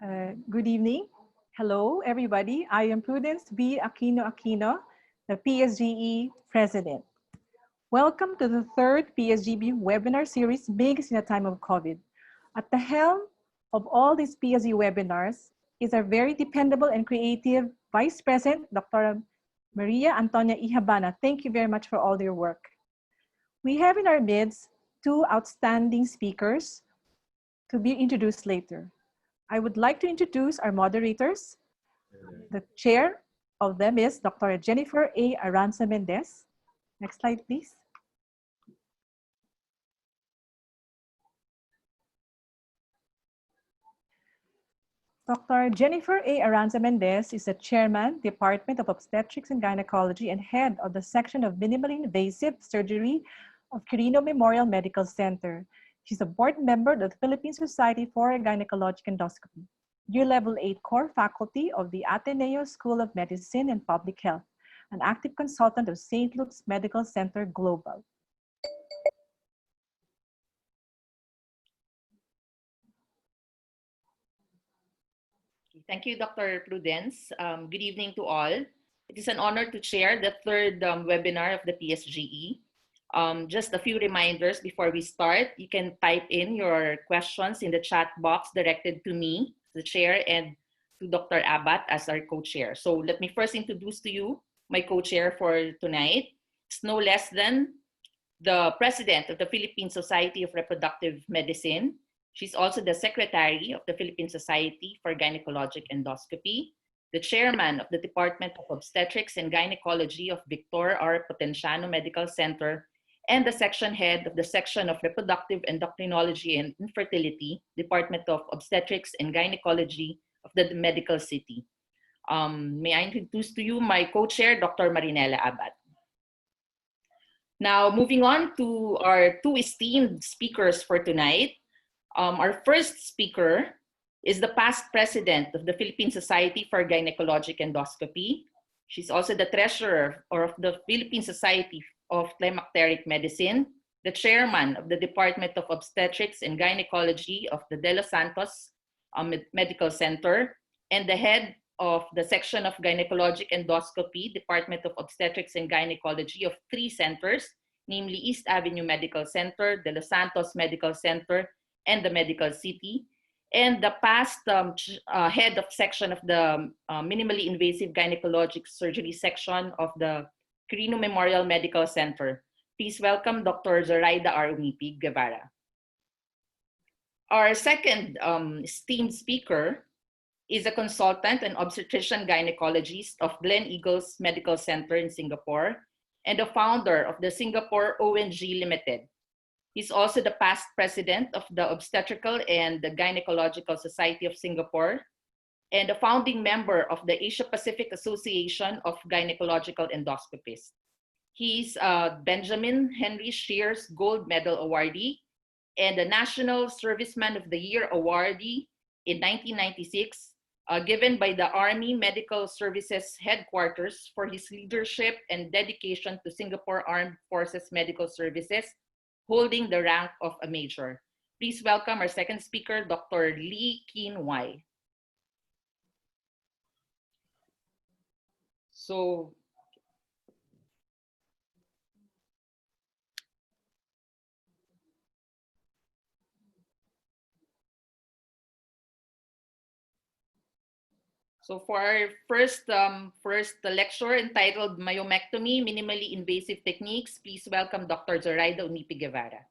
Good evening. Hello, everybody. I am Prudence B. Aquino, the PSGE President. Welcome to the third PSGB webinar series, Bigs in a Time of COVID. At the helm of all these PSGE webinars is our very dependable and creative Vice President, Dr. Maria Antonia Ihabana. Thank you very much for all your work. We have in our midst two outstanding speakers to be introduced later. I would like to introduce our moderators. The chair of them is Dr. Jennifer A. Aranza Mendez. Next slide, please. Dr. Jennifer A. Aranza Mendez is the chairman, Department of Obstetrics and Gynecology, and head of the section of minimally invasive surgery of Quirino Memorial Medical Center. She's a board member of the Philippine Society for Gynecologic Endoscopy, Year Level 8 core faculty of the Ateneo School of Medicine and Public Health, an active consultant of St. Luke's Medical Center Global. Thank you, Dr. Prudence. Good evening to all. It is an honor to chair the third webinar of the PSGE. Just a few reminders before we start. You can type in your questions in the chat box directed to me, the chair, and to Dr. Abat as our co-chair. So let me first introduce to you my co-chair for tonight. It's no less than the president of the Philippine Society of Reproductive Medicine. She's also the secretary of the Philippine Society for Gynecologic Endoscopy, the chairman of the Department of Obstetrics and Gynecology of Victor R. Potenciano Medical Center, and the section head of the Section of Reproductive Endocrinology and Infertility, Department of Obstetrics and Gynecology of the Medical City. May I introduce to you my co-chair, Dr. Marinela Abad. Now, moving on to our two esteemed speakers for tonight. Our first speaker is the past president of the Philippine Society for Gynecologic Endoscopy. She's also the treasurer of the Philippine Society of Climacteric Medicine, the chairman of the Department of Obstetrics and Gynecology of the Delos Santos Medical Center, and the head of the section of Gynecologic Endoscopy, Department of Obstetrics and Gynecology of three centers, namely East Avenue Medical Center, Delos Santos Medical Center, and the Medical City, and the past head of section of the minimally invasive gynecologic surgery section of the Quirino Memorial Medical Center. Please welcome Dr. Zoraida R. Umipig, Guevarra. Our second esteemed speaker is a consultant and obstetrician gynecologist of Gleneagles Medical Center in Singapore and the founder of the Singapore ONG Limited. He's also the past president of the Obstetrical and the Gynecological Society of Singapore and a founding member of the Asia Pacific Association of Gynecological Endoscopists. He's Benjamin Henry Shears Gold Medal awardee and the National Serviceman of the Year awardee in 1996, given by the Army Medical Services Headquarters for his leadership and dedication to Singapore Armed Forces Medical Services, holding the rank of a major. Please welcome our second speaker, Dr. Lee Keen Whye. So for our first lecture entitled Myomectomy, Minimally Invasive Techniques, please welcome Dr. Zoraida Umipig, Guevarra.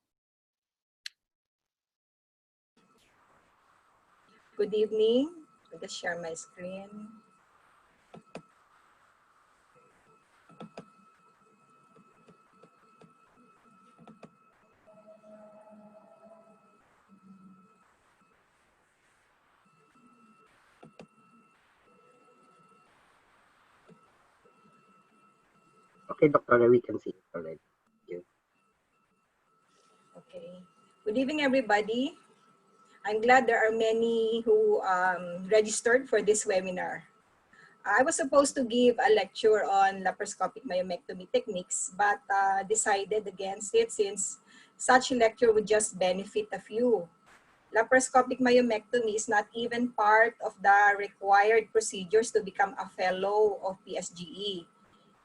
Good evening. I'll just share my screen. Okay, Doctor, we can see it already. Thank you. Okay. Good evening, everybody. I'm glad there are many who registered for this webinar. I was supposed to give a lecture on laparoscopic myomectomy techniques, but decided against it since such a lecture would just benefit a few. Laparoscopic myomectomy is not even part of the required procedures to become a fellow of PSGE.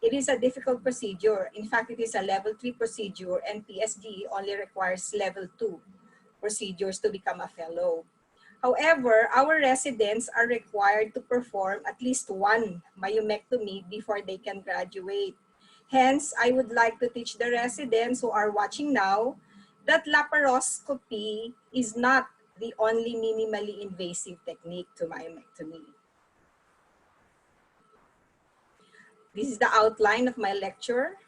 It is a difficult procedure. In fact, it is a level 3 procedure, and PSGE only requires level 2 procedures to become a fellow. However, our residents are required to perform at least one myomectomy before they can graduate. Hence, I would like to teach the residents who are watching now that laparoscopy is not the only minimally invasive technique to myomectomy. This is the outline of my lecture.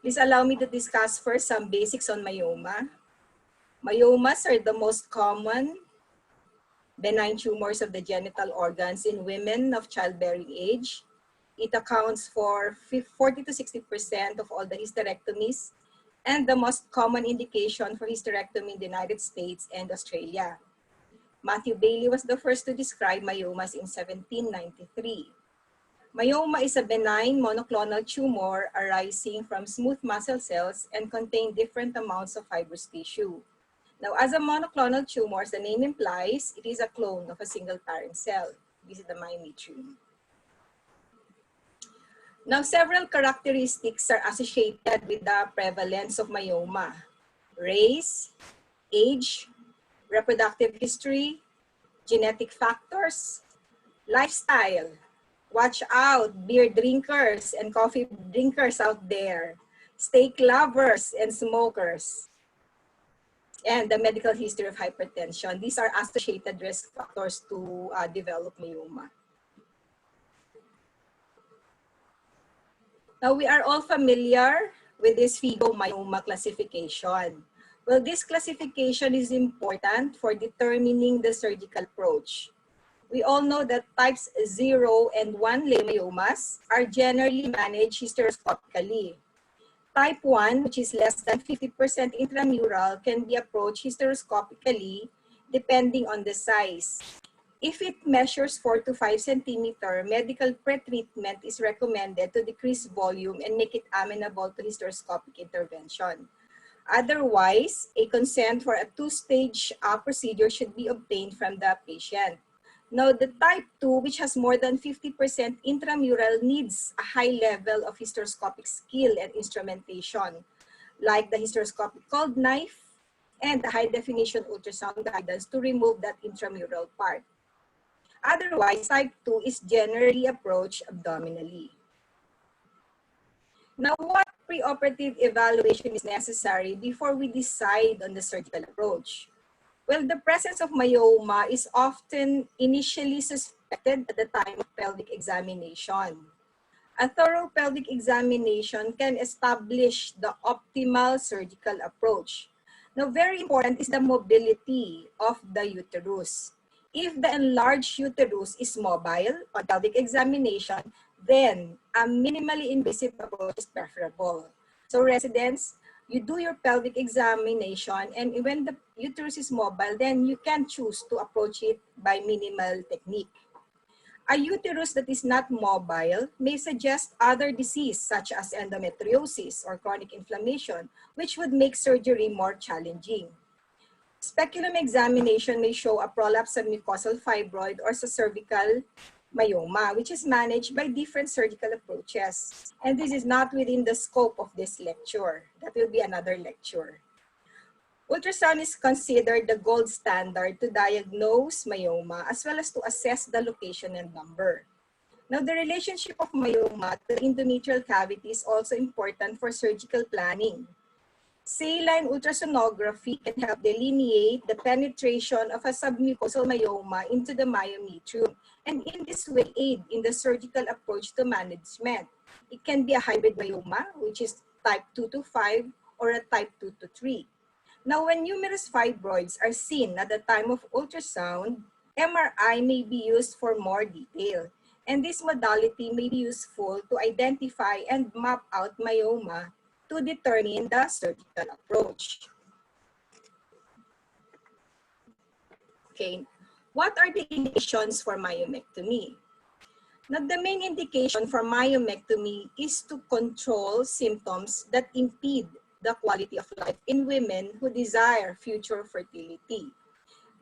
Please allow me to discuss first some basics on myoma. Myomas are the most common benign tumors of the genital organs in women of childbearing age. It accounts for 40 to 60% of all the hysterectomies and the most common indication for hysterectomy in the United States and Australia. Matthew Bailey was the first to describe myomas in 1793. Myoma is a benign monoclonal tumor arising from smooth muscle cells and contain different amounts of fibrous tissue. Now, as a monoclonal tumor, as the name implies, it is a clone of a single parent cell. This is the myometrium. Now, several characteristics are associated with the prevalence of myoma: race, age, reproductive history, genetic factors, lifestyle. Watch out, beer drinkers and coffee drinkers out there, steak lovers and smokers, and the medical history of hypertension. These are associated risk factors to develop myoma. Now, we are all familiar with this FIGO myoma classification. Well, this classification is important for determining the surgical approach. We all know that types 0 and 1 myomas are generally managed hysteroscopically. Type 1, which is less than 50% intramural, can be approached hysteroscopically depending on the size. If it measures 4 to 5 centimeter, medical pretreatment is recommended to decrease volume and make it amenable to hysteroscopic intervention. Otherwise, a consent for a 2-stage procedure should be obtained from the patient. Now, the type 2, which has more than 50% intramural, needs a high level of hysteroscopic skill and instrumentation, like the hysteroscopic cold knife and the high-definition ultrasound guidance to remove that intramural part. Otherwise, type 2 is generally approached abdominally. Now, what preoperative evaluation is necessary before we decide on the surgical approach? Well, the presence of myoma is often initially suspected at the time of pelvic examination. A thorough pelvic examination can establish the optimal surgical approach. Now, very important is the mobility of the uterus. If the enlarged uterus is mobile on pelvic examination, then a minimally invasive approach is preferable. So residents, you do your pelvic examination, and when the uterus is mobile, then you can choose to approach it by minimal technique. A uterus that is not mobile may suggest other disease such as endometriosis or chronic inflammation, which would make surgery more challenging. Speculum examination may show a prolapse of mucosal fibroid or cervical myoma, which is managed by different surgical approaches. And this is not within the scope of this lecture. That will be another lecture. Ultrasound is considered the gold standard to diagnose myoma as well as to assess the location and number. Now, the relationship of myoma to the endometrial cavity is also important for surgical planning. Saline ultrasonography can help delineate the penetration of a submucosal myoma into the myometrium, and in this way aid in the surgical approach to management. It can be a hybrid myoma, which is type 2 to 5, or a type 2 to 3. Now, when numerous fibroids are seen at the time of ultrasound, MRI may be used for more detail, and this modality may be useful to identify and map out myoma to determine the surgical approach. Okay, what are the indications for myomectomy? Now, the main indication for myomectomy is to control symptoms that impede the quality of life in women who desire future fertility.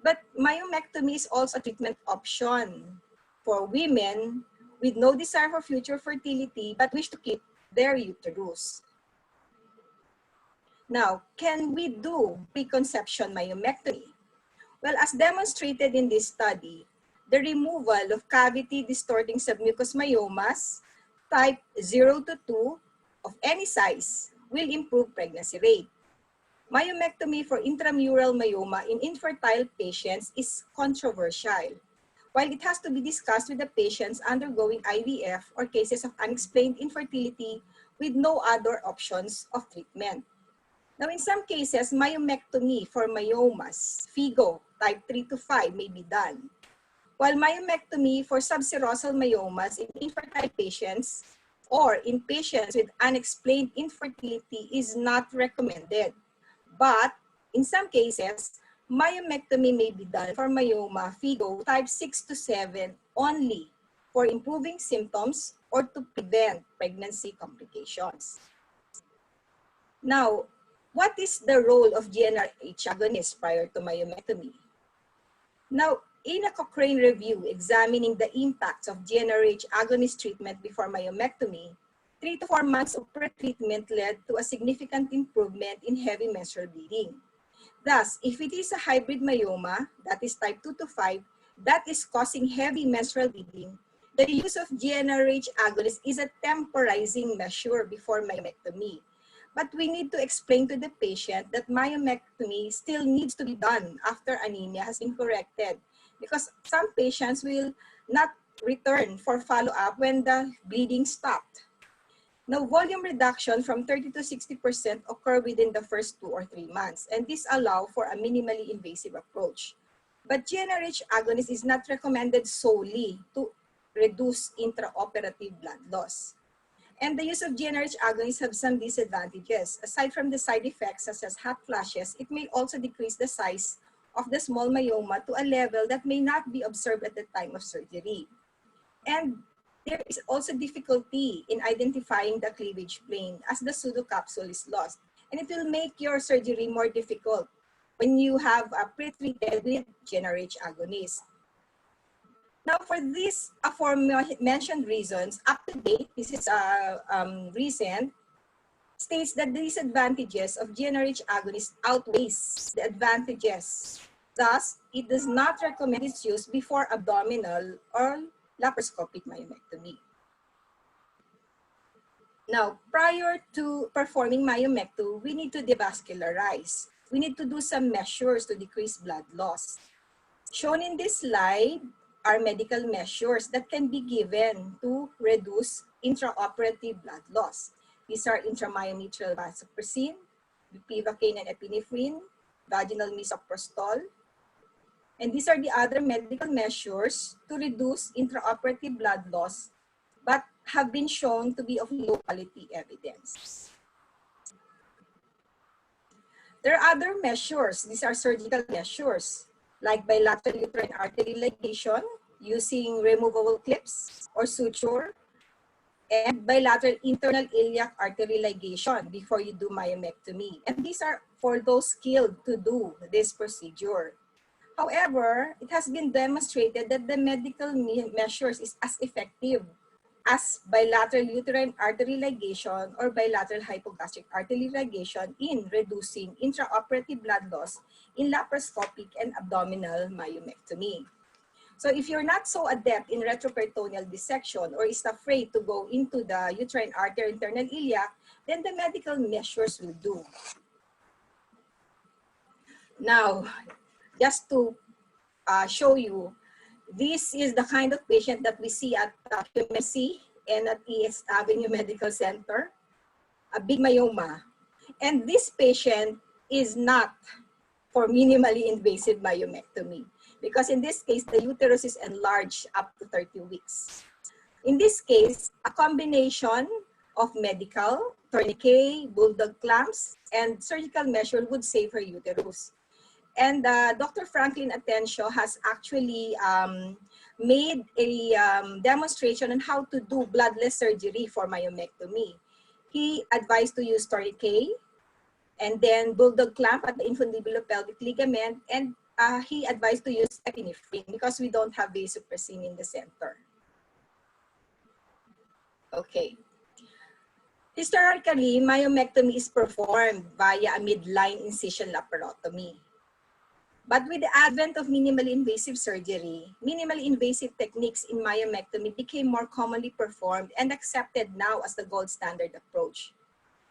But myomectomy is also a treatment option for women with no desire for future fertility but wish to keep their uterus. Now, can we do preconception myomectomy? Well, as demonstrated in this study, the removal of cavity distorting submucous myomas type 0 to 2 of any size will improve pregnancy rate. Myomectomy for intramural myoma in infertile patients is controversial. While it has to be discussed with the patients undergoing IVF or cases of unexplained infertility with no other options of treatment. Now, in some cases, myomectomy for myomas, FPOGS, type 3 to 5 may be done, while myomectomy for subserosal myomas in infertile patients or in patients with unexplained infertility is not recommended. But in some cases, myomectomy may be done for myoma FPOGS type 6 to 7 only for improving symptoms or to prevent pregnancy complications. Now, what is the role of GnRH agonist prior to myomectomy? Now, in a Cochrane review examining the impacts of GnRH agonist treatment before myomectomy, 3 to 4 months of pre-treatment led to a significant improvement in heavy menstrual bleeding. Thus, if it is a hybrid myoma, that is type 2 to 5, that is causing heavy menstrual bleeding, the use of GnRH agonist is a temporizing measure before myomectomy. But we need to explain to the patient that myomectomy still needs to be done after anemia has been corrected, because some patients will not return for follow-up when the bleeding stopped. Now, volume reduction from 30 to 60% occur within the first 2 or 3 months, and this allows for a minimally invasive approach. But GnRH agonist is not recommended solely to reduce intraoperative blood loss. And the use of GnRH agonists have some disadvantages. Aside from the side effects such as hot flashes, it may also decrease the size of the small myoma to a level that may not be observed at the time of surgery. And there is also difficulty in identifying the cleavage plane as the pseudocapsule is lost. And it will make your surgery more difficult when you have a pre-treated with GnRH agonist. Now, for these aforementioned reasons, up to date, this is recent, states that the disadvantages of GnRH agonist outweighs the advantages. Thus, it does not recommend its use before abdominal or laparoscopic myomectomy. Now, prior to performing myomectomy, we need to devascularize. We need to do some measures to decrease blood loss. Shown in this slide are medical measures that can be given to reduce intraoperative blood loss. These are intramyometrial vasopressin, bupivacaine and epinephrine, vaginal misoprostol, and these are the other medical measures to reduce intraoperative blood loss, but have been shown to be of low quality evidence. There are other measures. These are surgical measures, like bilateral uterine artery ligation using removable clips or suture, and bilateral internal iliac artery ligation before you do myomectomy. And these are for those skilled to do this procedure. However, it has been demonstrated that the medical measures is as effective as bilateral uterine artery ligation or bilateral hypogastric artery ligation in reducing intraoperative blood loss in laparoscopic and abdominal myomectomy. So if you're not so adept in retroperitoneal dissection or is afraid to go into the uterine artery internal iliac, then the medical measures will do. Now, just to show you, this is the kind of patient that we see at QMC and at East Avenue Medical Center, a big myoma. And this patient is not for minimally invasive myomectomy, because in this case, the uterus is enlarged up to 30 weeks. In this case, a combination of medical, tourniquet, bulldog clamps, and surgical measure would save her uterus. And Dr. Franklin Atencio has actually made a demonstration on how to do bloodless surgery for myomectomy. He advised to use tourniquet, and then bulldog clamp at the infundibulopelvic ligament, and he advised to use epinephrine because we don't have vasopressin in the center. Okay. Historically, myomectomy is performed via a midline incision laparotomy. But with the advent of minimally invasive surgery, minimally invasive techniques in myomectomy became more commonly performed and accepted now as the gold standard approach.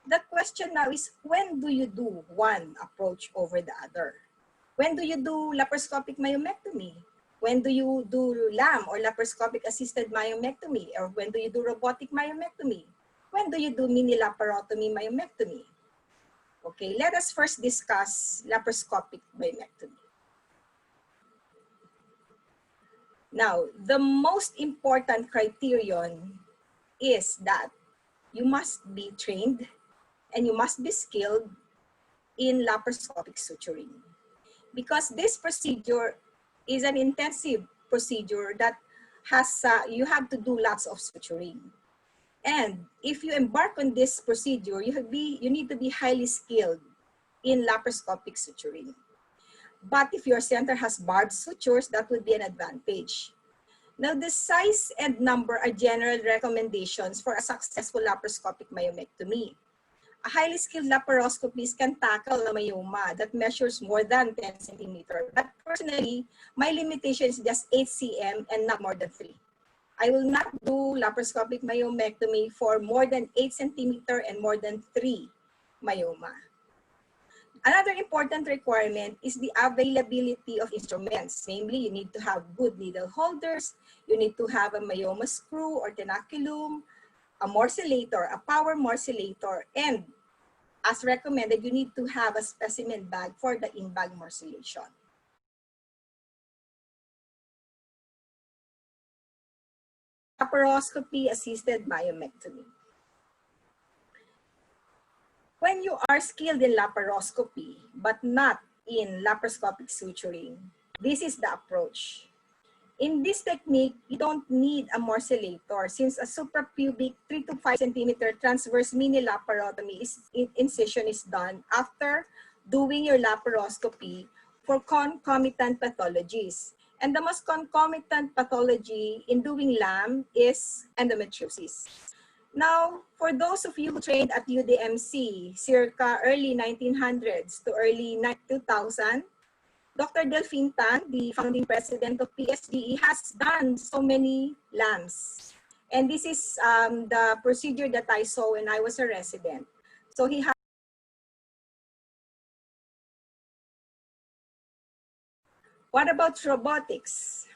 The question now is, when do you do one approach over the other? When do you do laparoscopic myomectomy? When do you do LAM or laparoscopic assisted myomectomy? Or when do you do robotic myomectomy? When do you do mini laparotomy myomectomy? Okay, let us first discuss laparoscopic myomectomy. Now, the most important criterion is that you must be trained and you must be skilled in laparoscopic suturing, because this procedure is an intensive procedure that has, you have to do lots of suturing. And if you embark on this procedure, you need to be highly skilled in laparoscopic suturing. But if your center has barbed sutures, that would be an advantage. Now, the size and number are general recommendations for a successful laparoscopic myomectomy. A highly skilled laparoscopist can tackle a myoma that measures more than 10 centimeters. But personally, my limitation is just 8 cm and not more than 3. I will not do laparoscopic myomectomy for more than 8 centimeters and more than 3 myoma. Another important requirement is the availability of instruments. Namely, you need to have good needle holders, you need to have a myoma screw or tenaculum, a morcellator, a power morcellator, and as recommended, you need to have a specimen bag for the in-bag morcellation. Laparoscopy-assisted myomectomy. When you are skilled in laparoscopy, but not in laparoscopic suturing, this is the approach. In this technique, you don't need a morcellator since a suprapubic 3 to 5 centimeter transverse mini laparotomy incision is done after doing your laparoscopy for concomitant pathologies. And the most concomitant pathology in doing LAM is endometriosis. Now, for those of you who trained at UDMC, circa early 1900s to early 2000, Dr. Delphine Tan, the founding president of PSGE, has done so many LAMs. And this is the procedure that I saw when I was a resident. So he has. What about robotics?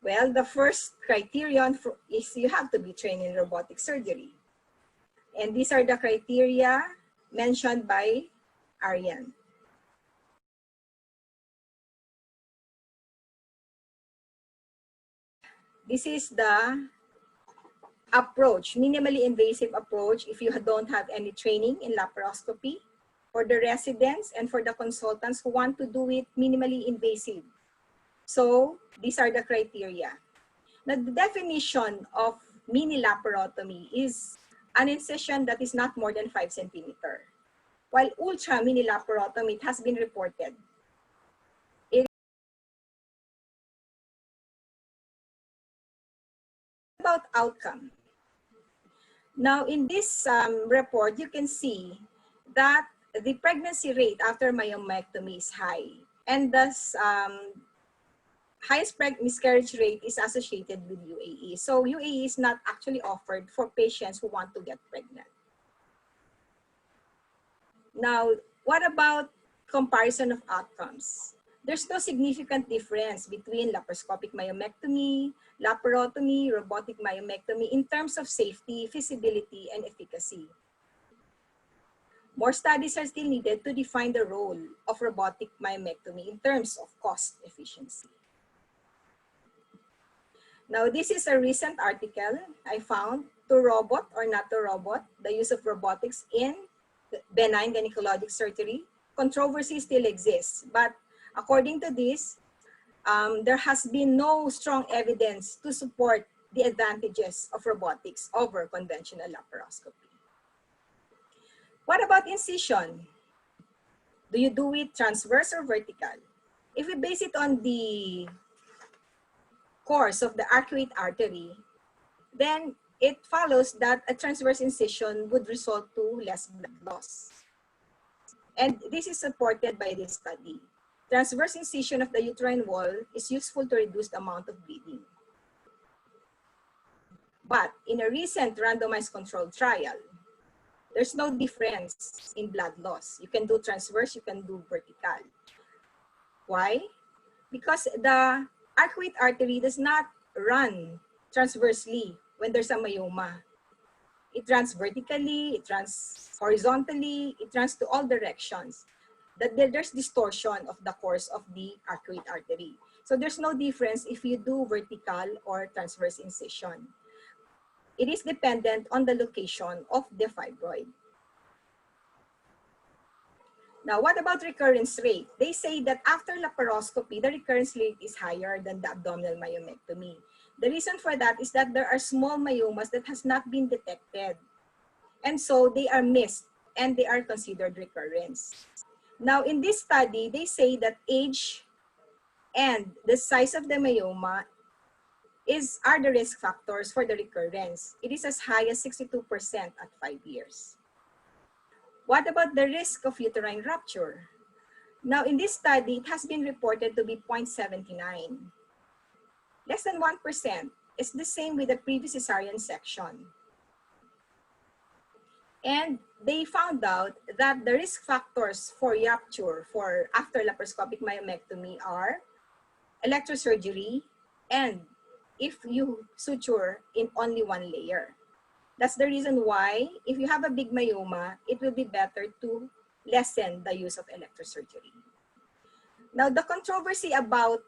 Well, the first criterion is you have to be trained in robotic surgery. And these are the criteria mentioned by Aryan. This is the approach, minimally invasive approach if you don't have any training in laparoscopy, for the residents and for the consultants who want to do it minimally invasive. So these are the criteria. Now, the definition of mini laparotomy is an incision that is not more than 5 centimeters. While ultra mini laparotomy, it has been reported. About outcome. Now, in this report, you can see that the pregnancy rate after myomectomy is high, and thus highest miscarriage rate is associated with UAE. So UAE is not actually offered for patients who want to get pregnant. Now, what about comparison of outcomes? There's no significant difference between laparoscopic myomectomy, laparotomy, robotic myomectomy in terms of safety, feasibility, and efficacy. More studies are still needed to define the role of robotic myomectomy in terms of cost efficiency. Now, this is a recent article I found, to robot or not to robot, the use of robotics in benign gynecologic surgery. Controversy still exists, but according to this, there has been no strong evidence to support the advantages of robotics over conventional laparoscopy. What about incision? Do you do it transverse or vertical? If we base it on the course of the arcuate artery, then it follows that a transverse incision would result to less blood loss. And this is supported by this study. Transverse incision of the uterine wall is useful to reduce the amount of bleeding. But in a recent randomized controlled trial, there's no difference in blood loss. You can do transverse, you can do vertical. Why? Because the arcuate artery does not run transversely when there's a myoma. It runs vertically, it runs horizontally, it runs to all directions. There's distortion of the course of the arcuate artery. So there's no difference if you do vertical or transverse incision. It is dependent on the location of the fibroid. Now, what about recurrence rate? They say that after laparoscopy, the recurrence rate is higher than the abdominal myomectomy. The reason for that is that there are small myomas that has not been detected. And so they are missed and they are considered recurrence. Now, in this study, they say that age and the size of the myoma are the risk factors for the recurrence. It is as high as 62% at 5 years. What about the risk of uterine rupture? Now, in this study, it has been reported to be 0.79. Less than 1%. It's the same with the previous cesarean section. And they found out that the risk factors for rupture for after laparoscopic myomectomy are electrosurgery and if you suture in only one layer. That's the reason why if you have a big myoma, it will be better to lessen the use of electrosurgery. Now, the controversy about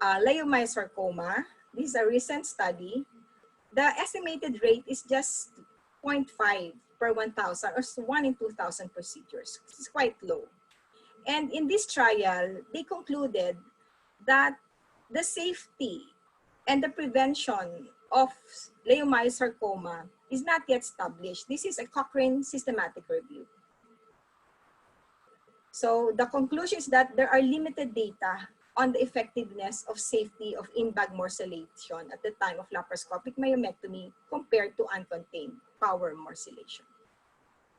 leiomyosarcoma, this is a recent study. The estimated rate is just 0.5 per 1,000 or 1 in 2,000 procedures. It's quite low. And in this trial, they concluded that the safety and the prevention of leiomyosarcoma is not yet established. This is a Cochrane systematic review. So the conclusion is that there are limited data on the effectiveness of safety of in-bag morcellation at the time of laparoscopic myomectomy compared to uncontained power morcellation.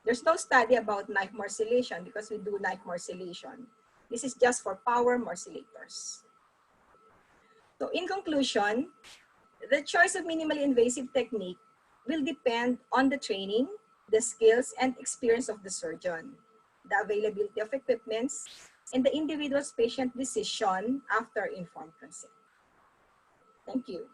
There's no study about knife morcellation because we do knife morcellation. This is just for power morcellators. So in conclusion, the choice of minimally invasive technique will depend on the training, the skills, and experience of the surgeon, the availability of equipments, and the individual's patient decision after informed consent. Thank you.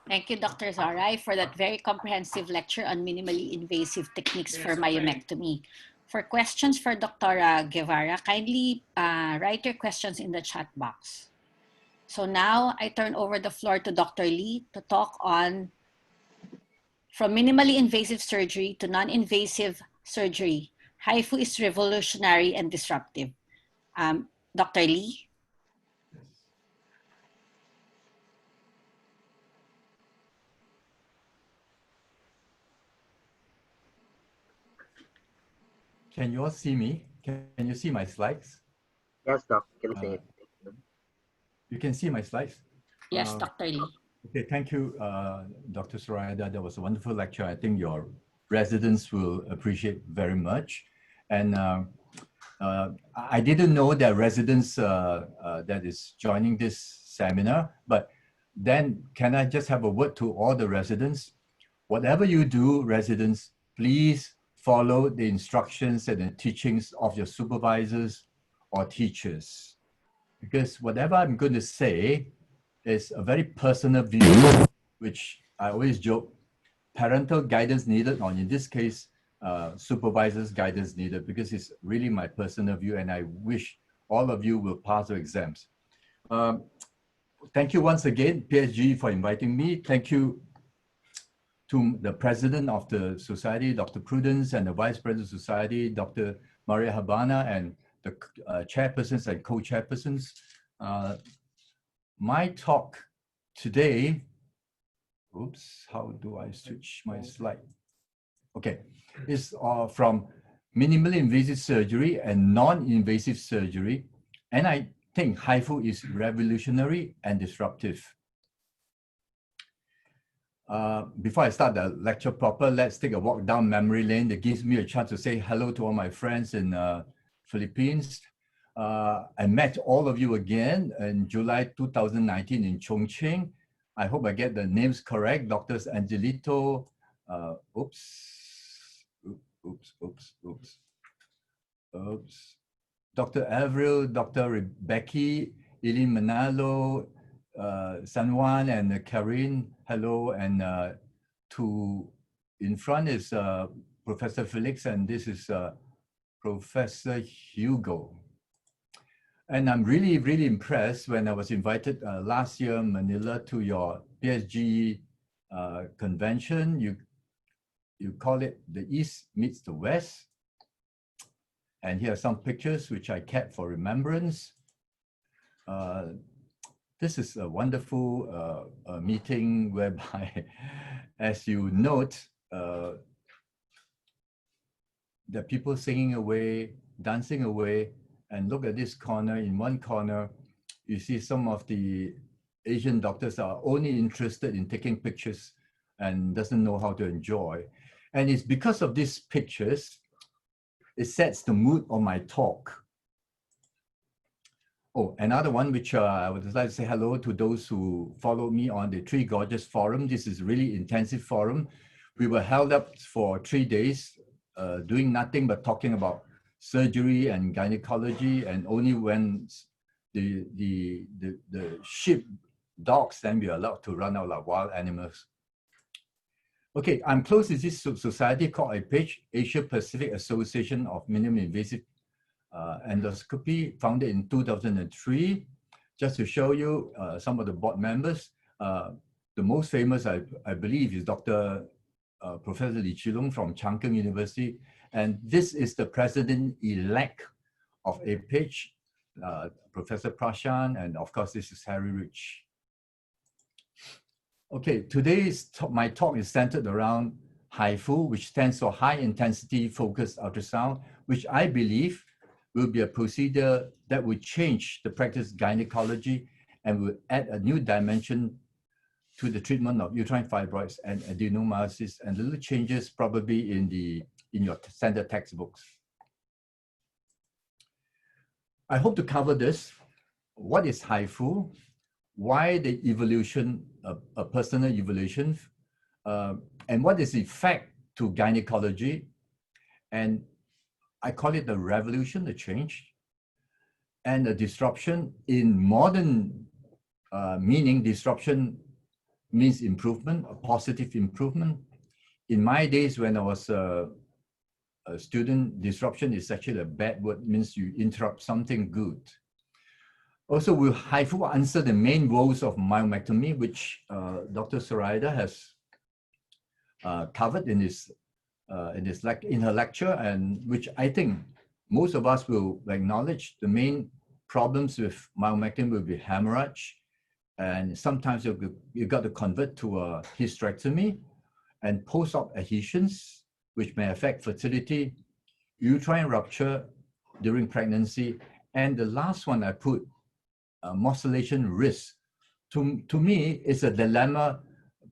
Thank you, Dr. Zoraida, for that very comprehensive lecture on minimally invasive techniques for myomectomy. For questions for Dr. Guevarra, kindly write your questions in the chat box. So now I turn over the floor to Dr. Lee to talk on from minimally invasive surgery to non-invasive surgery. HIFU is revolutionary and disruptive. Dr. Lee? Can you all see me? Can you see my slides? Yes, Doc, you can see it. You can see my slides? Yes, Dr. Lee. Okay, thank you, Dr. Zoraida. That was a wonderful lecture. I think your residents will appreciate very much. And I didn't know that residents that is joining this seminar, but then can I just have a word to all the residents? Whatever you do, residents, please follow the instructions and the teachings of your supervisors or teachers. Because whatever I'm going to say is a very personal view, which I always joke, parental guidance needed, or in this case, supervisor's guidance needed, because it's really my personal view and I wish all of you will pass the exams. Thank you once again, PSGE, for inviting me. Thank you to the president of the society, Dr. Prudence, and the vice president of the society, Dr. Maria Habana, and the chairpersons and co-chairpersons. My talk today, oops, how do I switch my slide? Okay, it's from minimally invasive surgery and non-invasive surgery. And I think HIFU is revolutionary and disruptive. Before I start the lecture proper, let's take a walk down memory lane that gives me a chance to say hello to all my friends in Philippines. I met all of you again in July 2019 in Chongqing. I hope I get the names correct. Doctors Angelito, Dr. Avril, Dr. Rebecca, Eileen Manalo, San Juan and Karin, hello. And in front is Professor Felix, and this is Professor Hugo. And I'm really, really impressed when I was invited last year in Manila to your PSGE convention. You call it the East Meets the West. And here are some pictures which I kept for remembrance. This is a wonderful meeting whereby, as you note, there are people singing away, dancing away, and look at this corner. In one corner, you see some of the Asian doctors are only interested in taking pictures and doesn't know how to enjoy. And it's because of these pictures, it sets the mood of my talk. Oh, another one which I would like to say hello to those who followed me on the Three Gorgeous Forum. This is really intensive forum. We were held up for 3 days, doing nothing but talking about surgery and gynecology, and only when the sheep dogs, then we are allowed to run out like wild animals. Okay, I'm close to this society called APAGE, Asia Pacific Association of Minimally Invasive Endoscopy, founded in 2003. Just to show you some of the board members, the most famous, I believe, is Dr. Professor Li Qilong from Changkeng University. And this is the president-elect of APAGE, Professor Prashant, and of course, this is Harry Rich. Okay, my talk is centered around HIFU, which stands for High Intensity Focused Ultrasound, which I believe will be a procedure that will change the practice of gynecology and will add a new dimension to the treatment of uterine fibroids and adenomyosis, and little changes probably in your standard textbooks. I hope to cover this. What is HIFU? Why the evolution, a personal evolution, and what is the effect to gynecology? And I call it the revolution, the change, and the disruption. In modern meaning, disruption means improvement, a positive improvement. In my days when I was a student, disruption is actually a bad word, means you interrupt something good. Also, will HIFU answer the main roles of myomectomy, which Dr. Zoraida has covered in her lecture, and which I think most of us will acknowledge. The main problems with myomectomy will be hemorrhage, and sometimes you got to convert to a hysterectomy, and post-op adhesions, which may affect fertility, uterine rupture during pregnancy, and the last one I put, morcellation risk. To me, it's a dilemma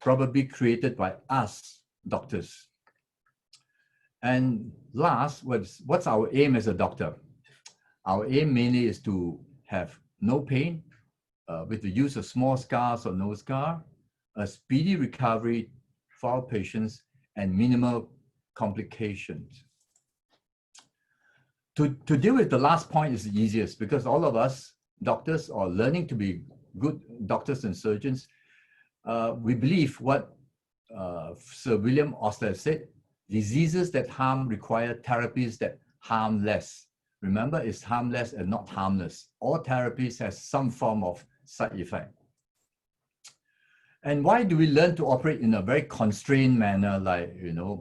probably created by us doctors. And last, what's our aim as a doctor? Our aim mainly is to have no pain with the use of small scars or no scar, a speedy recovery for our patients, and minimal complications. To deal with the last point is the easiest, because all of us doctors are learning to be good doctors and surgeons. We believe what Sir William Osler said, diseases that harm require therapies that harm less. Remember, it's harmless and not harmless. All therapies has some form of side effect. And why do we learn to operate in a very constrained manner, like,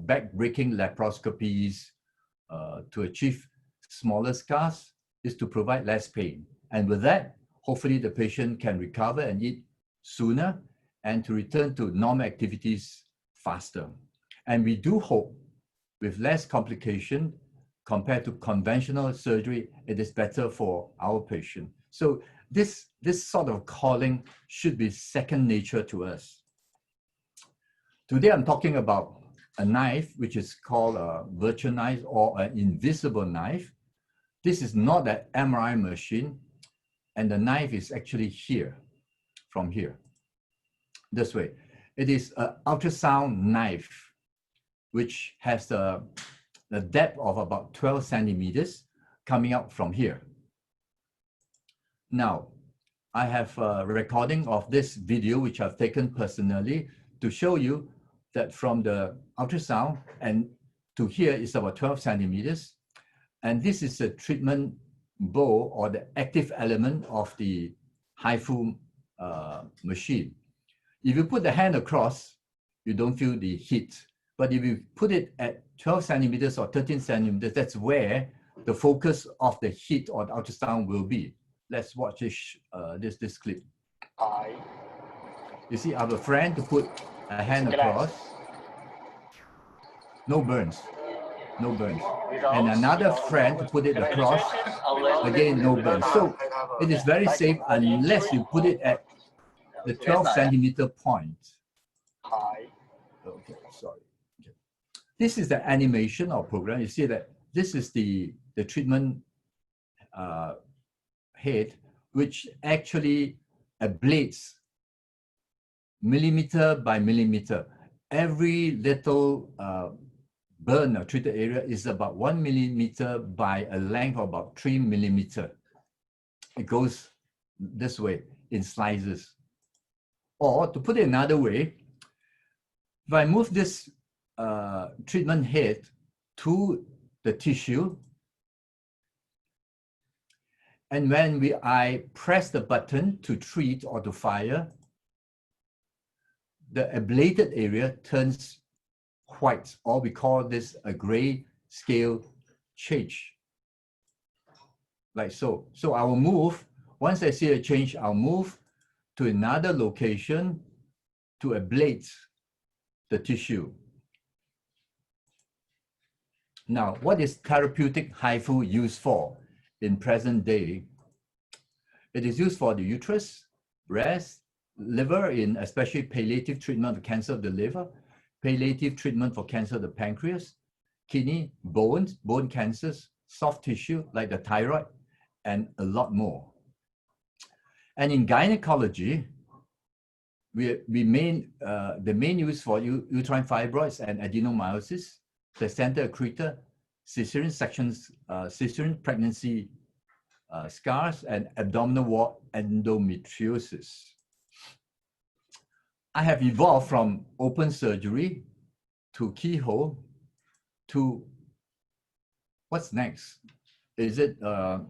back-breaking laparoscopies to achieve smaller scars? Is to provide less pain. And with that, hopefully the patient can recover and eat sooner and to return to normal activities faster. And we do hope with less complication compared to conventional surgery, it is better for our patient. So this sort of calling should be second nature to us. Today, I'm talking about a knife, which is called a virtual knife or an invisible knife. This is not an MRI machine, and the knife is actually here, from here, this way. It is an ultrasound knife, which has the depth of about 12 centimeters coming out from here. Now, I have a recording of this video, which I've taken personally, to show you that from the ultrasound and to here is about 12 centimeters. And this is a treatment bowl or the active element of the HIFU machine. If you put the hand across, you don't feel the heat. But if you put it at 12 centimeters or 13 centimeters, that's where the focus of the heat or the ultrasound will be. Let's watch this clip. You see, I have a friend to put a hand across. No burns. No burns. And another friend to put it across. Again, no burns. So it is very safe unless you put it at the 12 centimeter point. Okay, sorry. Okay. This is the animation or program. You see that this is the treatment head, which actually ablates millimeter by millimeter. Every little burn or treated area is about 1 millimeter by a length of about 3 millimeter. It goes this way in slices. Or to put it another way, if I move this treatment head to the tissue, and when I press the button to treat or to fire, the ablated area turns white, or we call this a gray scale change, like so. So I will move, once I see a change, I'll move to another location to ablate the tissue. Now, what is therapeutic HIFU used for in present day? It is used for the uterus, breast, liver, in especially palliative treatment of cancer of the liver, palliative treatment for cancer of the pancreas, kidney, bones, bone cancers, soft tissue like the thyroid, and a lot more. And in gynecology, the main use for uterine fibroids and adenomyosis, placenta accreta, cesarean sections, cesarean pregnancy scars, and abdominal wall endometriosis. I have evolved from open surgery to keyhole to what's next? Is it a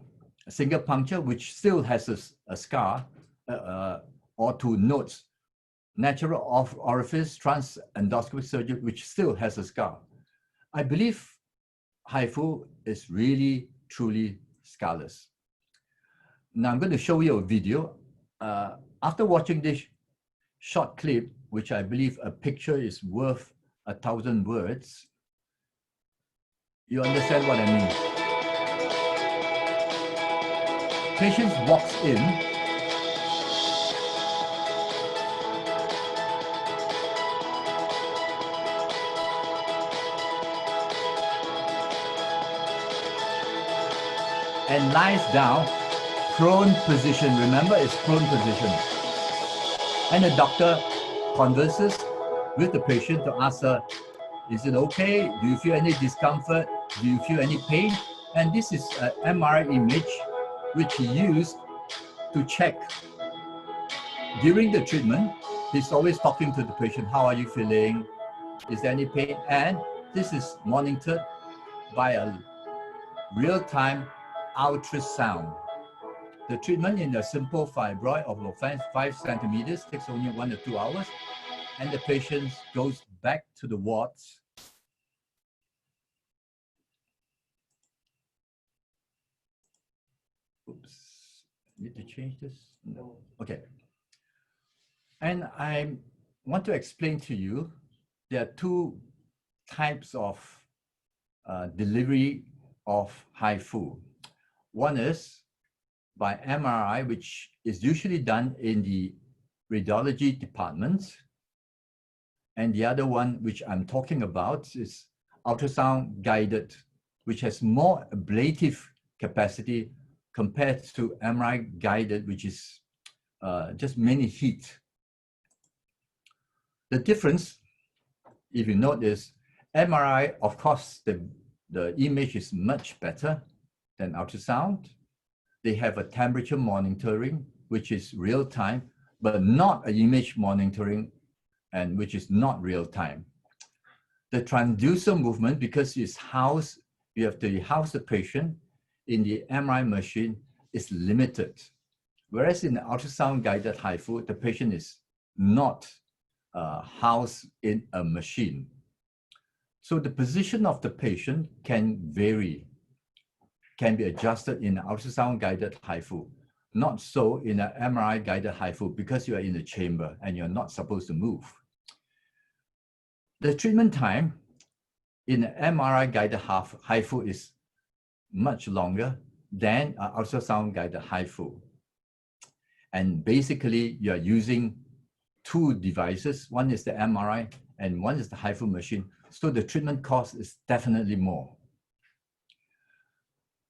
single puncture, which still has a scar, or to nodes, natural orifice trans-endoscopic surgery, which still has a scar? I believe HIFU is really, truly scarless. Now I'm going to show you a video. After watching this short clip, which I believe a picture is worth 1,000 words, you understand what I mean. Patient walks in, and lies down, prone position. Remember, it's prone position. And the doctor converses with the patient to ask her, is it okay? Do you feel any discomfort? Do you feel any pain? And this is an MRI image which he used to check. During the treatment, he's always talking to the patient, how are you feeling? Is there any pain? And this is monitored by a real-time ultrasound. The treatment in a simple fibroid of 5 centimeters takes only 1 to 2 hours, and the patient goes back to the wards. Oops, need to change this? No, okay. And I want to explain to you, there are 2 types of delivery of HIFU. One is by MRI, which is usually done in the radiology department. And the other one, which I'm talking about, is ultrasound guided, which has more ablative capacity compared to MRI guided, which is just mainly heat. The difference, if you notice, MRI, of course, the image is much better than ultrasound. They have a temperature monitoring, which is real time, but not an image monitoring, and which is not real time. The transducer movement, because it's housed, you have to house the patient in the MRI machine, is limited. Whereas in the ultrasound guided HIFU, the patient is not housed in a machine. So the position of the patient can vary, can be adjusted in an ultrasound guided HIFU. Not so in an MRI guided HIFU, because you are in a chamber and you're not supposed to move. The treatment time in an MRI guided HIFU is much longer than an ultrasound guided HIFU. And basically, you are using two devices. One is the MRI and one is the HIFU machine. So the treatment cost is definitely more.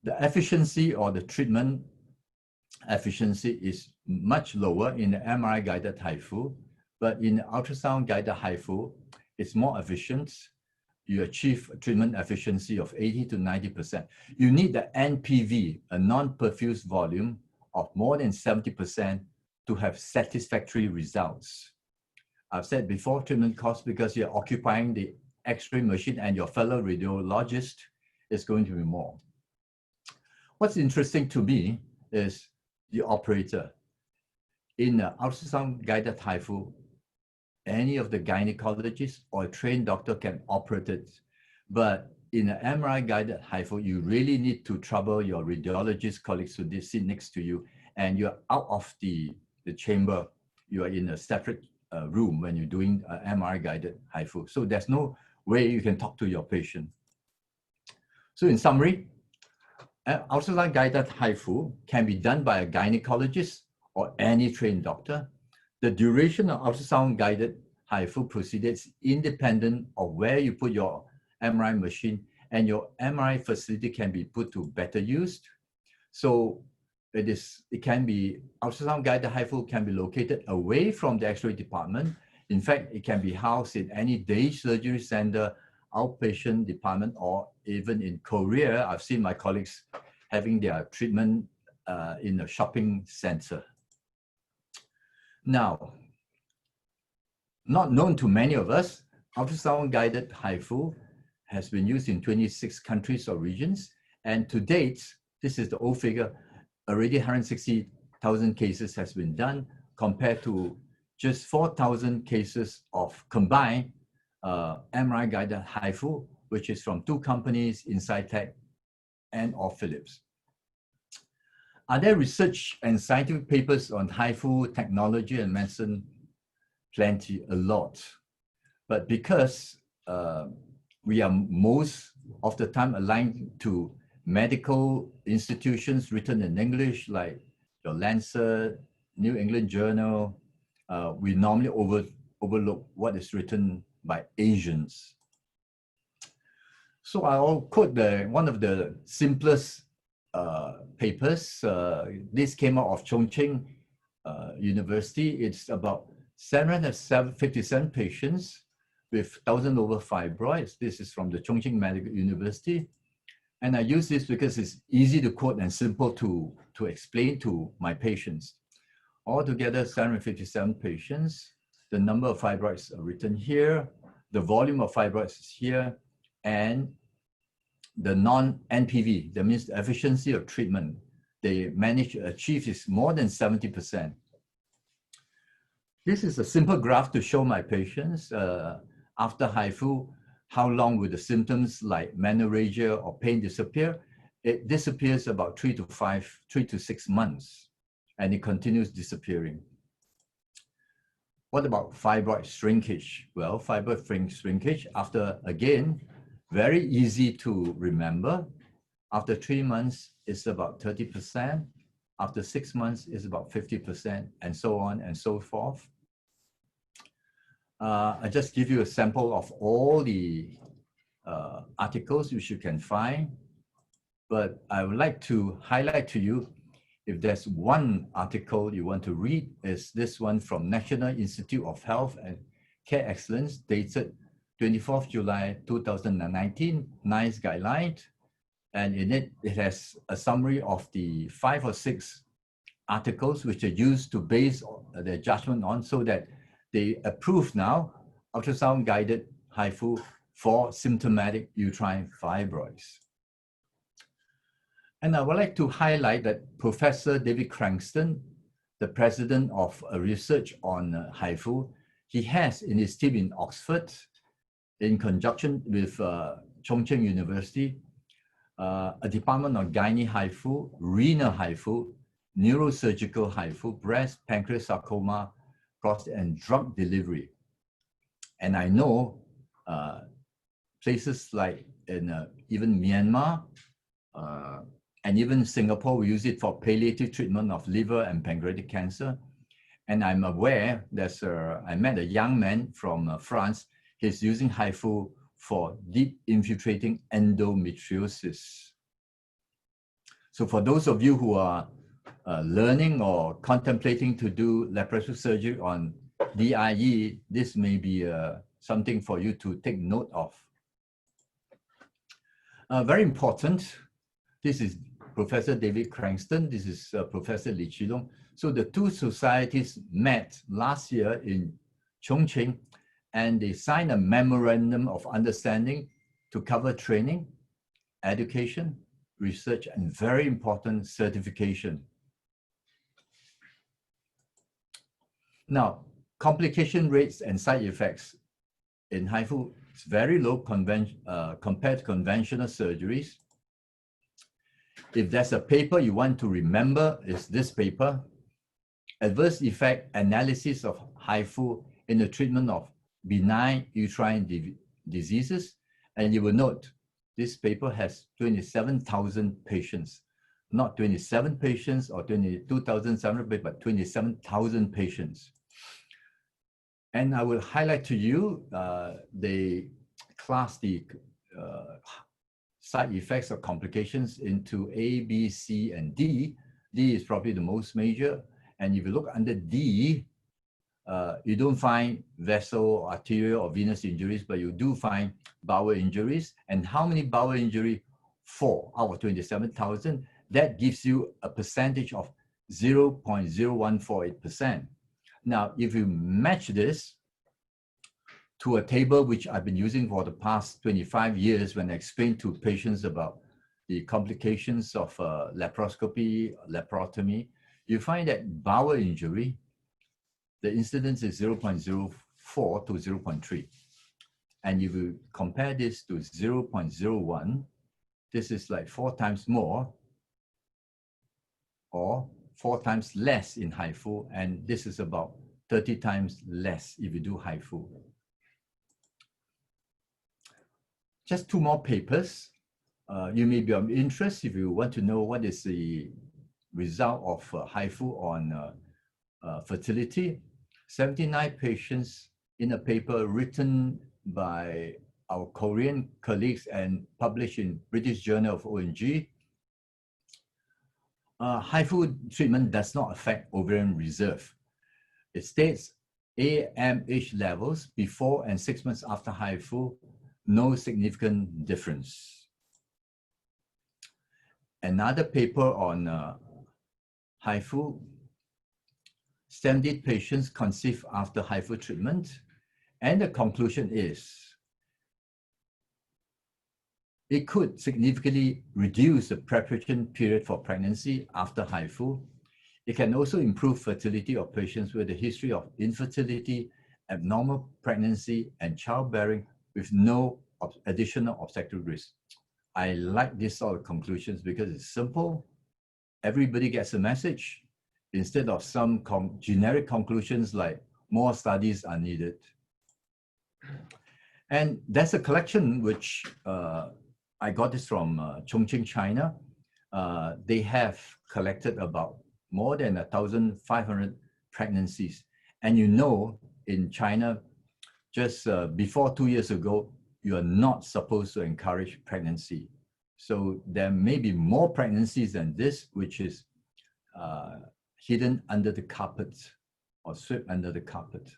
The efficiency or the treatment efficiency is much lower in the MRI guided HIFU, but in ultrasound guided HIFU, it's more efficient. You achieve a treatment efficiency of 80 to 90%. You need the NPV, a non-perfused volume, of more than 70% to have satisfactory results. I've said before, treatment cost, because you're occupying the X-ray machine and your fellow radiologist is going to be more. What's interesting to me is the operator. In an ultrasound guided HIFU, any of the gynecologists or a trained doctor can operate it. But in an MRI guided HIFU, you really need to trouble your radiologist colleagues who sit next to you, and you're out of the chamber. You are in a separate room when you're doing an MRI guided HIFU. So there's no way you can talk to your patient. So in summary, ultrasound guided HIFU can be done by a gynecologist or any trained doctor. The duration of ultrasound guided HIFU procedure is independent of where you put your MRI machine, and your MRI facility can be put to better use. So it can be, ultrasound guided HIFU can be located away from the X-ray department. In fact, it can be housed in any day surgery center, outpatient department, or even in Korea. I've seen my colleagues having their treatment in a shopping center. Now, not known to many of us, ultrasound guided HIFU has been used in 26 countries or regions. And to date, this is the old figure, already 160,000 cases has been done compared to just 4,000 cases of combined MRI guided HIFU, which is from two companies, Insightec and or Philips. Are there research and scientific papers on HIFU technology and medicine? Plenty, a lot. But because we are most of the time aligned to medical institutions written in English, like your Lancet, New England Journal, we normally overlook what is written by Asians. So I'll quote one of the simplest papers. This came out of Chongqing University. It's about 757 patients with 1,000 over fibroids. This is from the Chongqing Medical University. And I use this because it's easy to quote and simple to explain to my patients. Altogether, 757 patients. The number of fibroids are written here. The volume of fibroids is here. And the non-NPV, that means the efficiency of treatment, they managed to achieve is more than 70%. This is a simple graph to show my patients after HIFU, how long will the symptoms like menorrhagia or pain disappear? It disappears about 3 to 6 months, and it continues disappearing. What about fibroid shrinkage? Well, fibroid shrinkage after, again, very easy to remember. After 3 months, it's about 30%. After 6 months, it's about 50%, and so on and so forth. I just give you a sample of all the articles which you can find, but I would like to highlight to you, if there's one article you want to read, is this one from National Institute of Health and Care Excellence, dated 24th July 2019, NICE guideline. And in it, it has a summary of the 5 or 6 articles which are used to base their judgment on, so that they approve now ultrasound-guided HIFU for symptomatic uterine fibroids. And I would like to highlight that Professor David Cranston, the president of a research on HIFU, he has in his team in Oxford, in conjunction with Chongqing University, a department of gynae HIFU, renal HIFU, neurosurgical HIFU, breast, pancreas, sarcoma, prostate, and drug delivery. And I know places like in even Myanmar and even Singapore, we use it for palliative treatment of liver and pancreatic cancer. And I'm aware that I met a young man from France. He's using HIFU for deep infiltrating endometriosis. So for those of you who are learning or contemplating to do laparoscopic surgery on DIE, this may be something for you to take note of. Very important, this is Professor David Cranston, this is Professor Li Qilong. So the two societies met last year in Chongqing, and they signed a memorandum of understanding to cover training, education, research, and very important, certification. Now, complication rates and side effects in HIFU is very low compared to conventional surgeries. If there's a paper you want to remember, is this paper, Adverse Effect Analysis of HIFU in the Treatment of Benign Uterine Diseases. And you will note, this paper has 27,000 patients, not 27 patients or 22,700, but 27,000 patients. And I will highlight to you, they class the side effects or complications into A, B, C, and D. D is probably the most major. And if you look under D, you don't find vessel, arterial, or venous injuries, but you do find bowel injuries. And how many bowel injury? 4 out of 27,000. That gives you a percentage of 0.0148%. Now, if you match this to a table which I've been using for the past 25 years when I explain to patients about the complications of laparoscopy, laparotomy, you find that bowel injury, the incidence is 0.04 to 0.3. And if you compare this to 0.01, this is like 4 times more or 4 times less in HIFU, and this is about 30 times less if you do HIFU. Just 2 more papers. You may be of interest if you want to know what is the result of HIFU on fertility. 79 patients in a paper written by our Korean colleagues and published in British Journal of ONG. HIFU treatment does not affect ovarian reserve. It states AMH levels before and 6 months after HIFU, no significant difference. Another paper on HIFU, 70 patients conceived after HIFU treatment, and the conclusion is it could significantly reduce the preparation period for pregnancy after HIFU. It can also improve fertility of patients with a history of infertility, abnormal pregnancy, and childbearing with no additional obstetric risk. I like this sort of conclusions because it's simple. Everybody gets a message instead of some generic conclusions like more studies are needed. And there's a collection which I got this from Chongqing, China. They have collected about more than 1,500 pregnancies. And you know, in China, just before 2 years ago, you are not supposed to encourage pregnancy. So there may be more pregnancies than this, which is hidden under the carpet or swept under the carpet.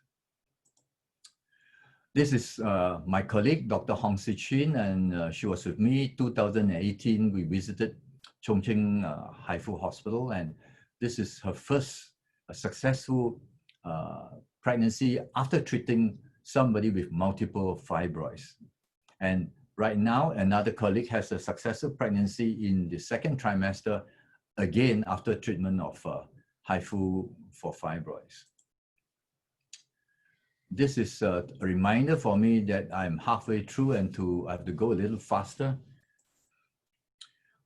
This is my colleague, Dr. Hong Si-Chin, and she was with me. 2018, we visited Chongqing HIFU Hospital, and this is her first successful pregnancy after treating somebody with multiple fibroids. And right now, another colleague has a successful pregnancy in the second trimester, again after treatment of HIFU for fibroids. This is a reminder for me that I'm halfway through and I have to go a little faster.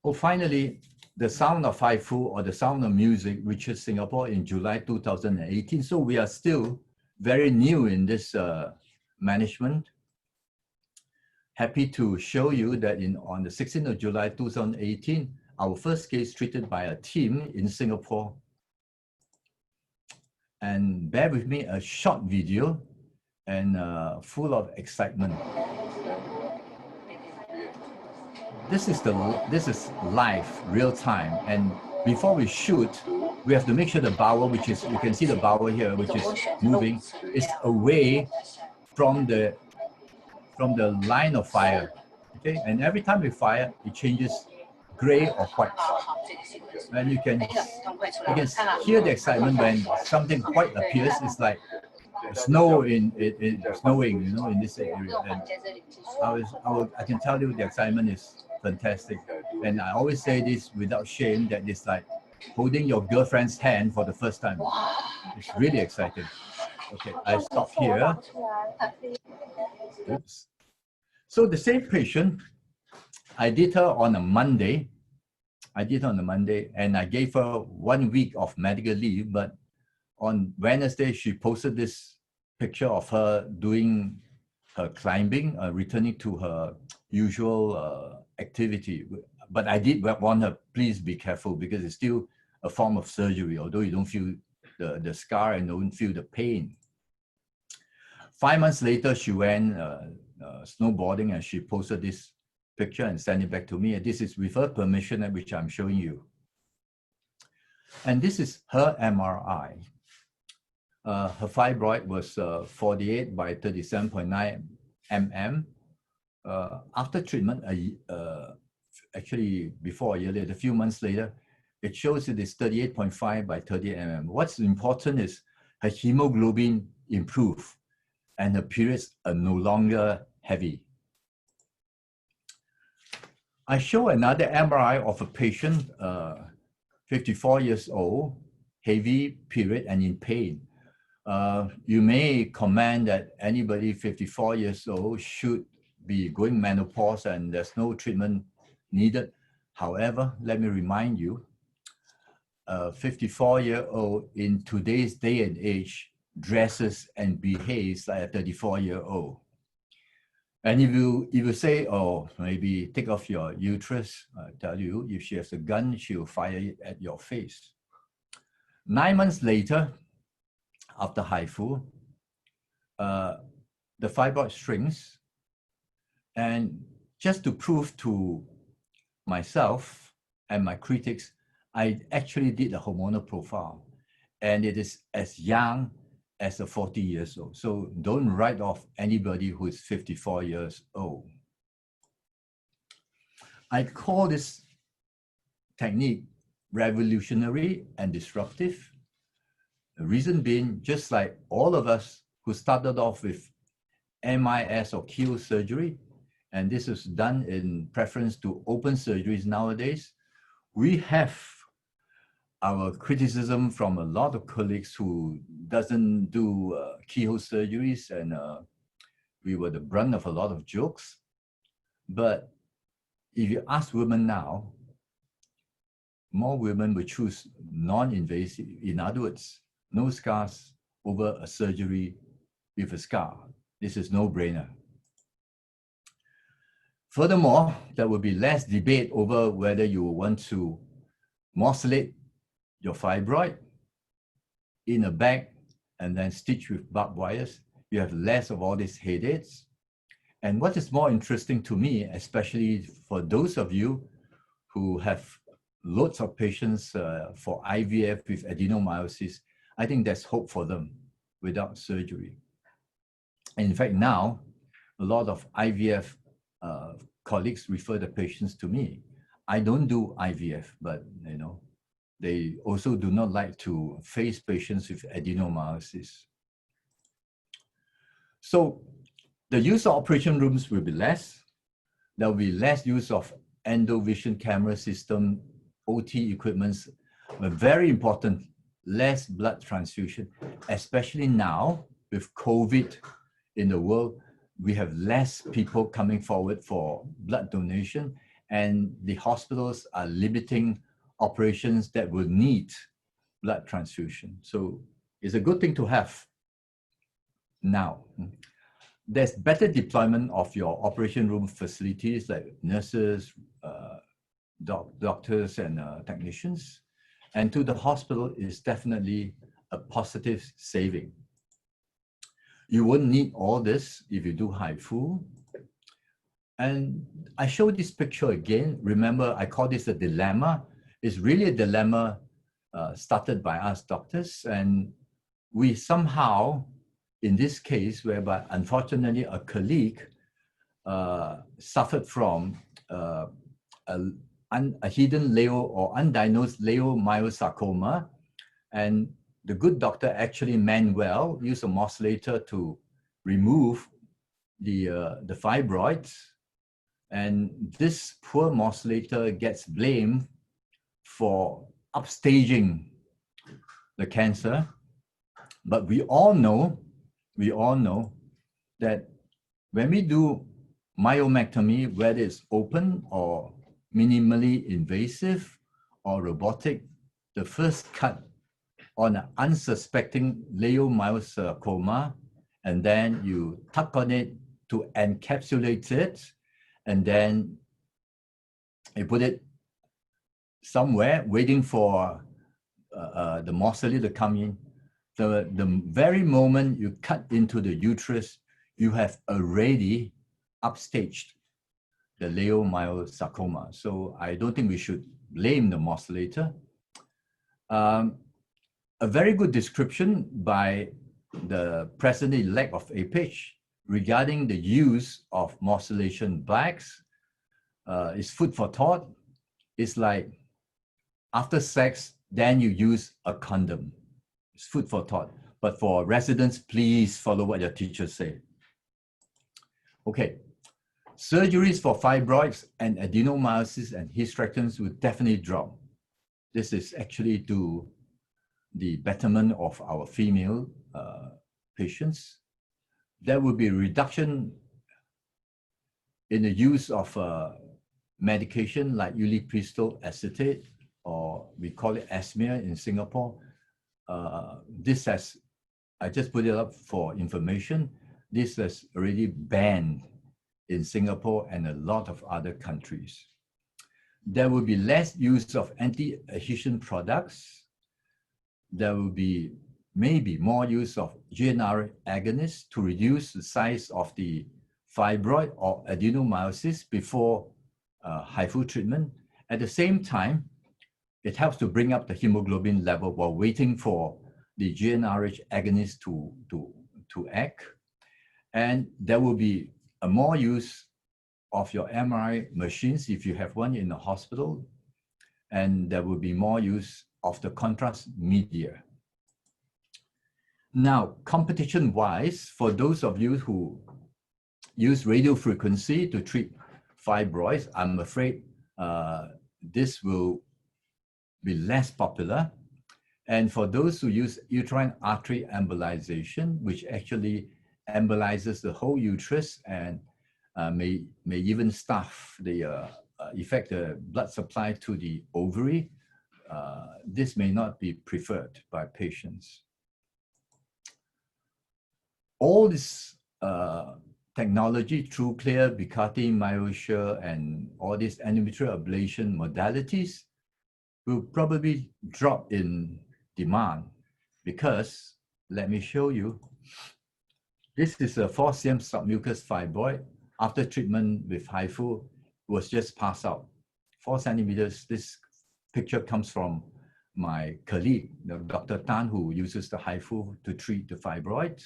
Oh, finally, the sound of HIFU or the sound of music reaches Singapore in July 2018. So we are still very new in this management. Happy to show you that on the 16th of July 2018, our first case treated by a team in Singapore. And bear with me, a short video and full of excitement. This is live, real time. And before we shoot, we have to make sure the bowel, which is, you can see the bowel here, which is moving, is away from the line of fire. Okay, and every time we fire, it changes gray or white. And you can hear the excitement when something white appears. It's like snow snowing, you know, in this area. And I can tell you the excitement is fantastic. And I always say this without shame, that it's like holding your girlfriend's hand for the first time. It's really exciting. Okay, I stop here. Oops. So the same patient, I did her on a Monday. And I gave her 1 week of medical leave, but on Wednesday, she posted this picture of her doing her climbing, returning to her usual activity. But I did want her, please be careful, because it's still a form of surgery, although you don't feel the scar and don't feel the pain. 5 months later, she went snowboarding, and she posted this picture and sent it back to me. And this is with her permission, which I'm showing you. And this is her MRI. Her fibroid was 48 by 37.9 mm. After treatment, actually before a year later, a few months later, it shows it is 38.5 by 38 mm. What's important is her hemoglobin improved and her periods are no longer heavy. I show another MRI of a patient, 54 years old, heavy period and in pain. You may comment that anybody 54 years old should be going menopause and there's no treatment needed. However, let me remind you, a 54-year-old in today's day and age dresses and behaves like a 34-year-old. And if you say, oh, maybe take off your uterus, I tell you, if she has a gun, she'll fire it at your face. 9 months later, after HIFU, the fibroid shrinks. And just to prove to myself and my critics, I actually did a hormonal profile. And it is as young as a 40 years old. So don't write off anybody who is 54 years old. I call this technique revolutionary and disruptive. The reason being, just like all of us who started off with MIS or keyhole surgery, and this is done in preference to open surgeries nowadays, we have our criticism from a lot of colleagues who doesn't do keyhole surgeries, and we were the brunt of a lot of jokes. But if you ask women now, more women will choose non-invasive. In other words, no scars over a surgery with a scar. This is no-brainer. Furthermore, there will be less debate over whether you want to morcellate your fibroid in a bag and then stitch with barbed wires. You have less of all these headaches. And what is more interesting to me, especially for those of you who have loads of patients for IVF with adenomyosis, I think there's hope for them without surgery. And in fact, now, a lot of IVF colleagues refer the patients to me. I don't do IVF, but you know, they also do not like to face patients with adenomyosis. So the use of operation rooms will be less. There will be less use of endovision camera system, OT equipments, but very important, less blood transfusion, especially now with COVID in the world. We have less people coming forward for blood donation, and the hospitals are limiting operations that will need blood transfusion. So it's a good thing to have now. There's better deployment of your operation room facilities like nurses, doctors and technicians. And to the hospital is definitely a positive saving. You won't need all this if you do HIFU. And I show this picture again. Remember, I call this a dilemma. It's really a dilemma started by us doctors. And we somehow, in this case, whereby unfortunately a colleague suffered from a hidden leo or undiagnosed leiomyosarcoma, and the good doctor actually meant well, used a morcellator to remove the fibroids, and this poor morcellator gets blamed for upstaging the cancer. But we all know that when we do myomectomy, whether it's open or minimally invasive or robotic, the first cut on an unsuspecting leiomyosarcoma, and then you tuck on it to encapsulate it, and then you put it somewhere waiting for the morcellate to come in. The very moment you cut into the uterus, you have already upstaged the leiomyosarcoma. So I don't think we should blame the morcellator. A very good description by the president-elect of APAGE regarding the use of morcellation bags is food for thought. It's like after sex, then you use a condom. It's food for thought. But for residents, please follow what your teachers say. Okay, surgeries for fibroids and adenomyosis and hysterectomies will definitely drop. This is actually to the betterment of our female patients. There will be a reduction in the use of medication like ulipristal acetate, or we call it Asmir in Singapore. This has, I just put it up for information, this is already banned in Singapore and a lot of other countries. There will be less use of anti-adhesion products. There will be maybe more use of GnRH agonists to reduce the size of the fibroid or adenomyosis before HIFU treatment. At the same time, it helps to bring up the hemoglobin level while waiting for the GnRH agonist to act. And there will be a more use of your MRI machines if you have one in the hospital. And there will be more use of the contrast media. Now, competition-wise, for those of you who use radio frequency to treat fibroids, I'm afraid this will be less popular. And for those who use uterine artery embolization, which actually embolizes the whole uterus and may even stuff the blood supply to the ovary, this may not be preferred by patients. All these technology, TrueClear, Bicati, MyoSure, and all these endometrial ablation modalities will probably drop in demand because, let me show you, this is a 4 cm submucous fibroid after treatment with HIFU, was just passed out. 4 centimeters, this picture comes from my colleague, Dr. Tan, who uses the HIFU to treat the fibroid.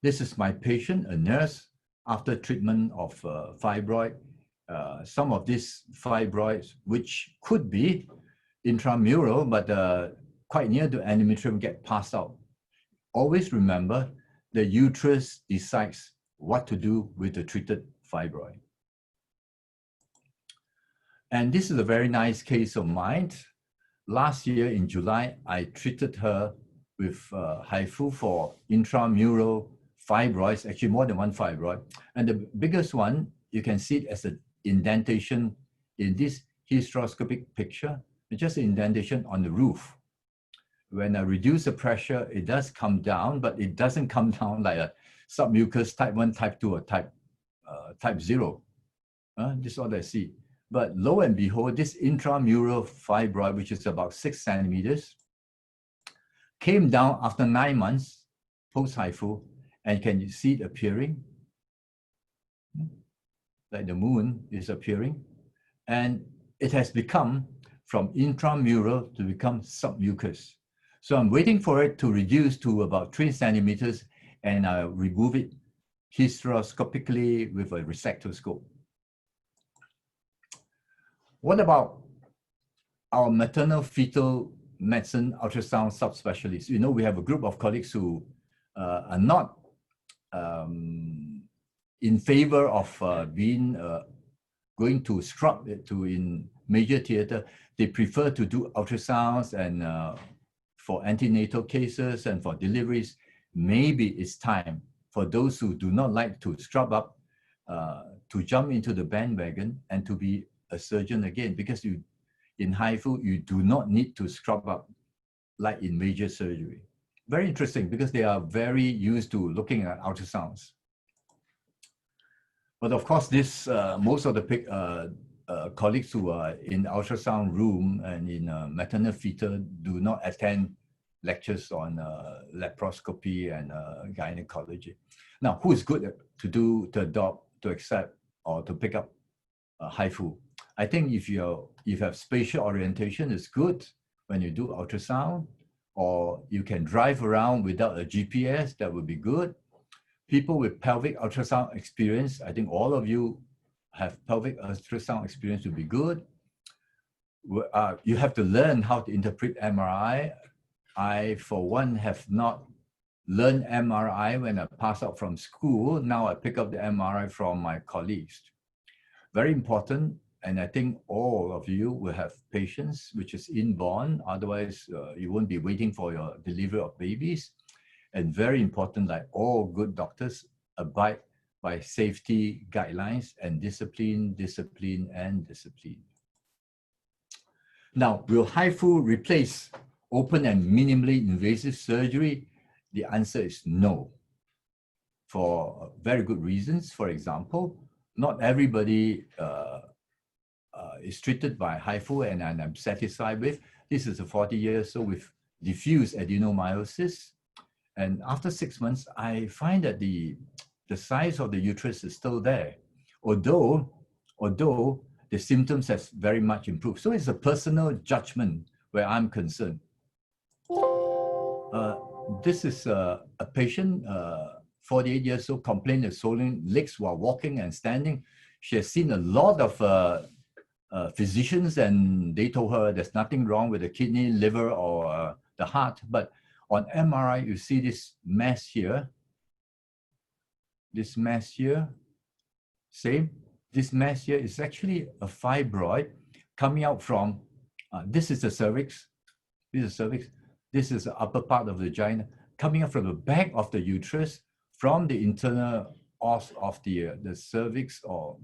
This is my patient, a nurse, after treatment of fibroid. Some of these fibroids, which could be intramural, but quite near to endometrium, get passed out. Always remember, the uterus decides what to do with the treated fibroid. And this is a very nice case of mine. Last year in July, I treated her with HIFU for intramural fibroids, actually more than one fibroid. And the biggest one, you can see it as an indentation in this hysteroscopic picture, just an indentation on the roof. When I reduce the pressure, it does come down, but it doesn't come down like a submucous type 1, type 2, or type 0. This is what I see. But lo and behold, this intramural fibroid, which is about 6 centimeters, came down after 9 months post-HIFU, and can you see it appearing? Like the moon is appearing. And it has become from intramural to become submucous. So I'm waiting for it to reduce to about 3 centimeters, and I'll remove it hysteroscopically with a resectoscope. What about our maternal fetal medicine ultrasound subspecialists? You know, we have a group of colleagues who are not in favor of going to scrub it in major theater. They prefer to do ultrasounds, and for antenatal cases and for deliveries, maybe it's time for those who do not like to scrub up to jump into the bandwagon and to be a surgeon again, because in HIFU, you do not need to scrub up like in major surgery. Very interesting, because they are very used to looking at ultrasounds. But of course, this most of the colleagues who are in the ultrasound room and in maternal fetal do not attend lectures on laparoscopy and gynecology. Now, who is good to adopt, to accept, or to pick up HIFU? I think if you have spatial orientation, it's good when you do ultrasound, or you can drive around without a GPS, that would be good. People with pelvic ultrasound experience, I think all of you have pelvic ultrasound experience, would be good. You have to learn how to interpret MRI. I, for one, have not learned MRI when I passed out from school. Now I pick up the MRI from my colleagues. Very important. And I think all of you will have patients, which is inborn. Otherwise, you won't be waiting for your delivery of babies. And very important, like all good doctors, abide by safety guidelines and discipline, discipline, and discipline. Now, will HIFU replace open and minimally invasive surgery? The answer is no, for very good reasons. For example, not everybody is treated by HIFU, and I'm satisfied with. This is a 40 years old with diffuse adenomyosis. And after 6 months, I find that the size of the uterus is still there, although the symptoms has very much improved. So it's a personal judgment where I'm concerned. This is a patient, 48 years old, complained of swollen legs while walking and standing. She has seen a lot of physicians, and they told her there's nothing wrong with the kidney, liver, or the heart. But on MRI, you see this mass here. This mass here, same. This mass here is actually a fibroid coming out from, this is the cervix. This is cervix. This is the upper part of the vagina, coming out from the back of the uterus, from the internal os of the cervix, or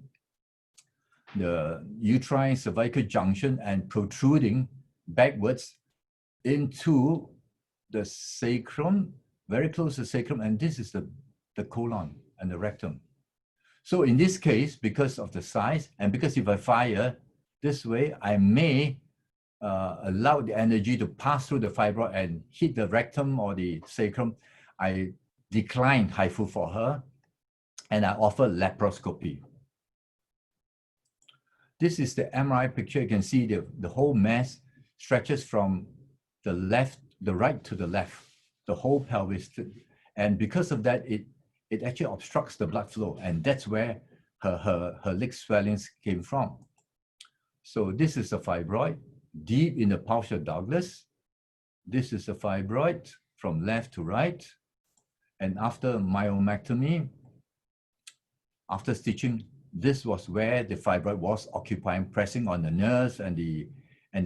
the uterine cervical junction, and protruding backwards into the sacrum, very close to the sacrum, and this is the colon. and the rectum. So in this case, because of the size, and because if I fire this way, I may allow the energy to pass through the fibroid and hit the rectum or the sacrum. I declined HIFU for her, and I offered laparoscopy. This is the MRI picture. You can see the whole mass stretches from the right to the left, the whole pelvis. And because of that, it actually obstructs the blood flow. And that's where her leg swellings came from. So this is a fibroid deep in the pouch of Douglas. This is a fibroid from left to right. And after myomectomy, after stitching, this was where the fibroid was occupying, pressing on the nerves and the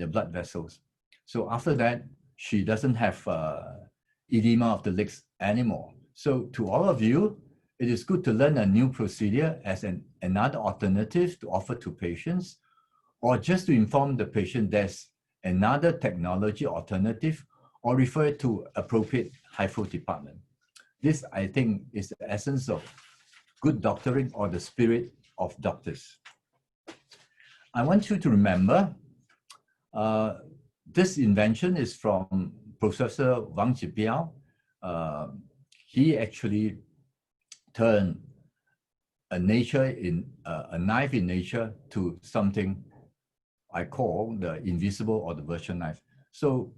blood vessels. So after that, she doesn't have edema of the legs anymore. So to all of you, it is good to learn a new procedure as another alternative to offer to patients, or just to inform the patient there's another technology alternative, or refer to appropriate HIFU department. This, I think, is the essence of good doctoring, or the spirit of doctors. I want you to remember, this invention is from Professor Wang Jibiao. He actually turned a knife in nature to something I call the invisible or the virtual knife. So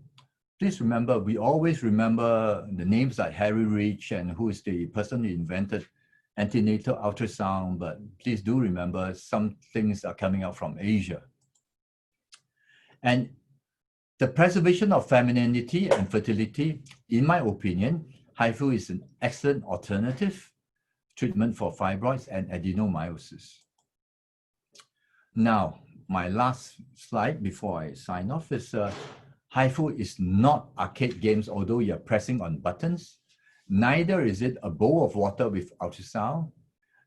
please remember, we always remember the names like Harry Rich and who is the person who invented antenatal ultrasound, but please do remember some things are coming out from Asia. And the preservation of femininity and fertility, in my opinion, HIFU is an excellent alternative treatment for fibroids and adenomyosis. Now, my last slide before I sign off is HIFU is not arcade games, although you're pressing on buttons. Neither is it a bowl of water with ultrasound.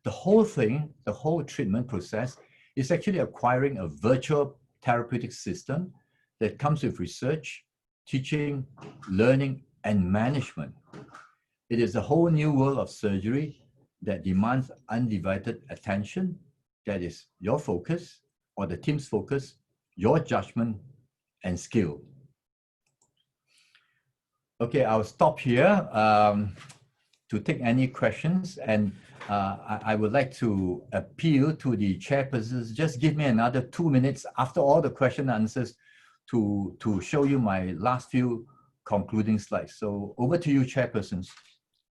The whole thing, the whole treatment process is actually acquiring a virtual therapeutic system that comes with research, teaching, learning, and management. It is a whole new world of surgery that demands undivided attention. That is your focus, or the team's focus, your judgment and skill. Okay, I'll stop here to take any questions, and I would like to appeal to the chairpersons. Just give me another 2 minutes after all the question answers to show you my last few concluding slides. So over to you, chairpersons.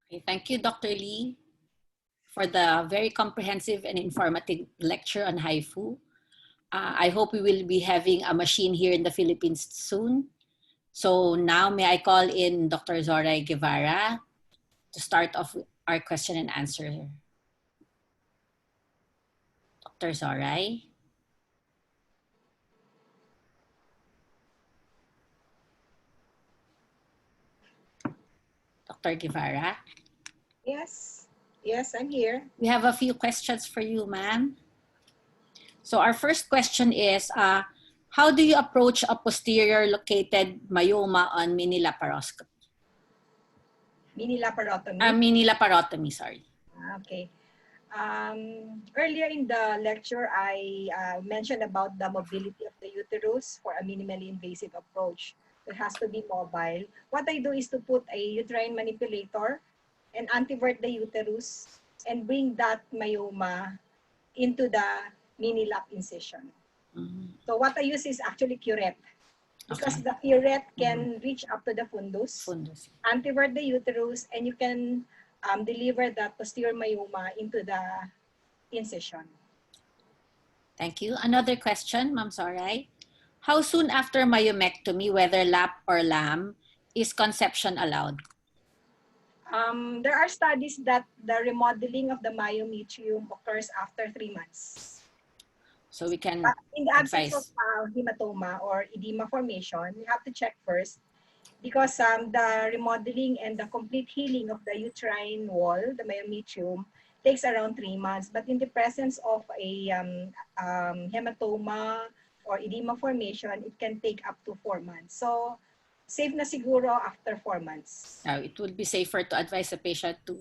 Okay, thank you, Dr. Lee, for the very comprehensive and informative lecture on HIFU. I hope we will be having a machine here in the Philippines soon. So now may I call in Dr. Zoraida Guevarra to start off our question and answer. Dr. Zoraida. Dr. Guevarra. Yes, yes, I'm here. We have a few questions for you, ma'am. So our first question is, how do you approach a posterior located myoma on mini laparoscopy? Mini laparotomy. Mini laparotomy, sorry. Okay. Earlier in the lecture, I mentioned about the mobility of the uterus for a minimally invasive approach. It has to be mobile. What I do is to put a uterine manipulator and antivert the uterus and bring that myoma into the mini lap incision. So what I use is actually curette, because the curette can reach up to the fundus, antivert the uterus, and you can deliver the posterior myoma into the incision. Thank you. Another question, Ma'am Zoraida. How soon after myomectomy, whether lap or lamb, is conception allowed? There are studies that the remodeling of the myometrium occurs after 3 months. So we can in the absence of hematoma or edema formation, we have to check first, because the remodeling and the complete healing of the uterine wall, the myometrium, takes around 3 months. But in the presence of a hematoma or edema formation, it can take up to 4 months. So safe na siguro after 4 months. It would be safer to advise the patient to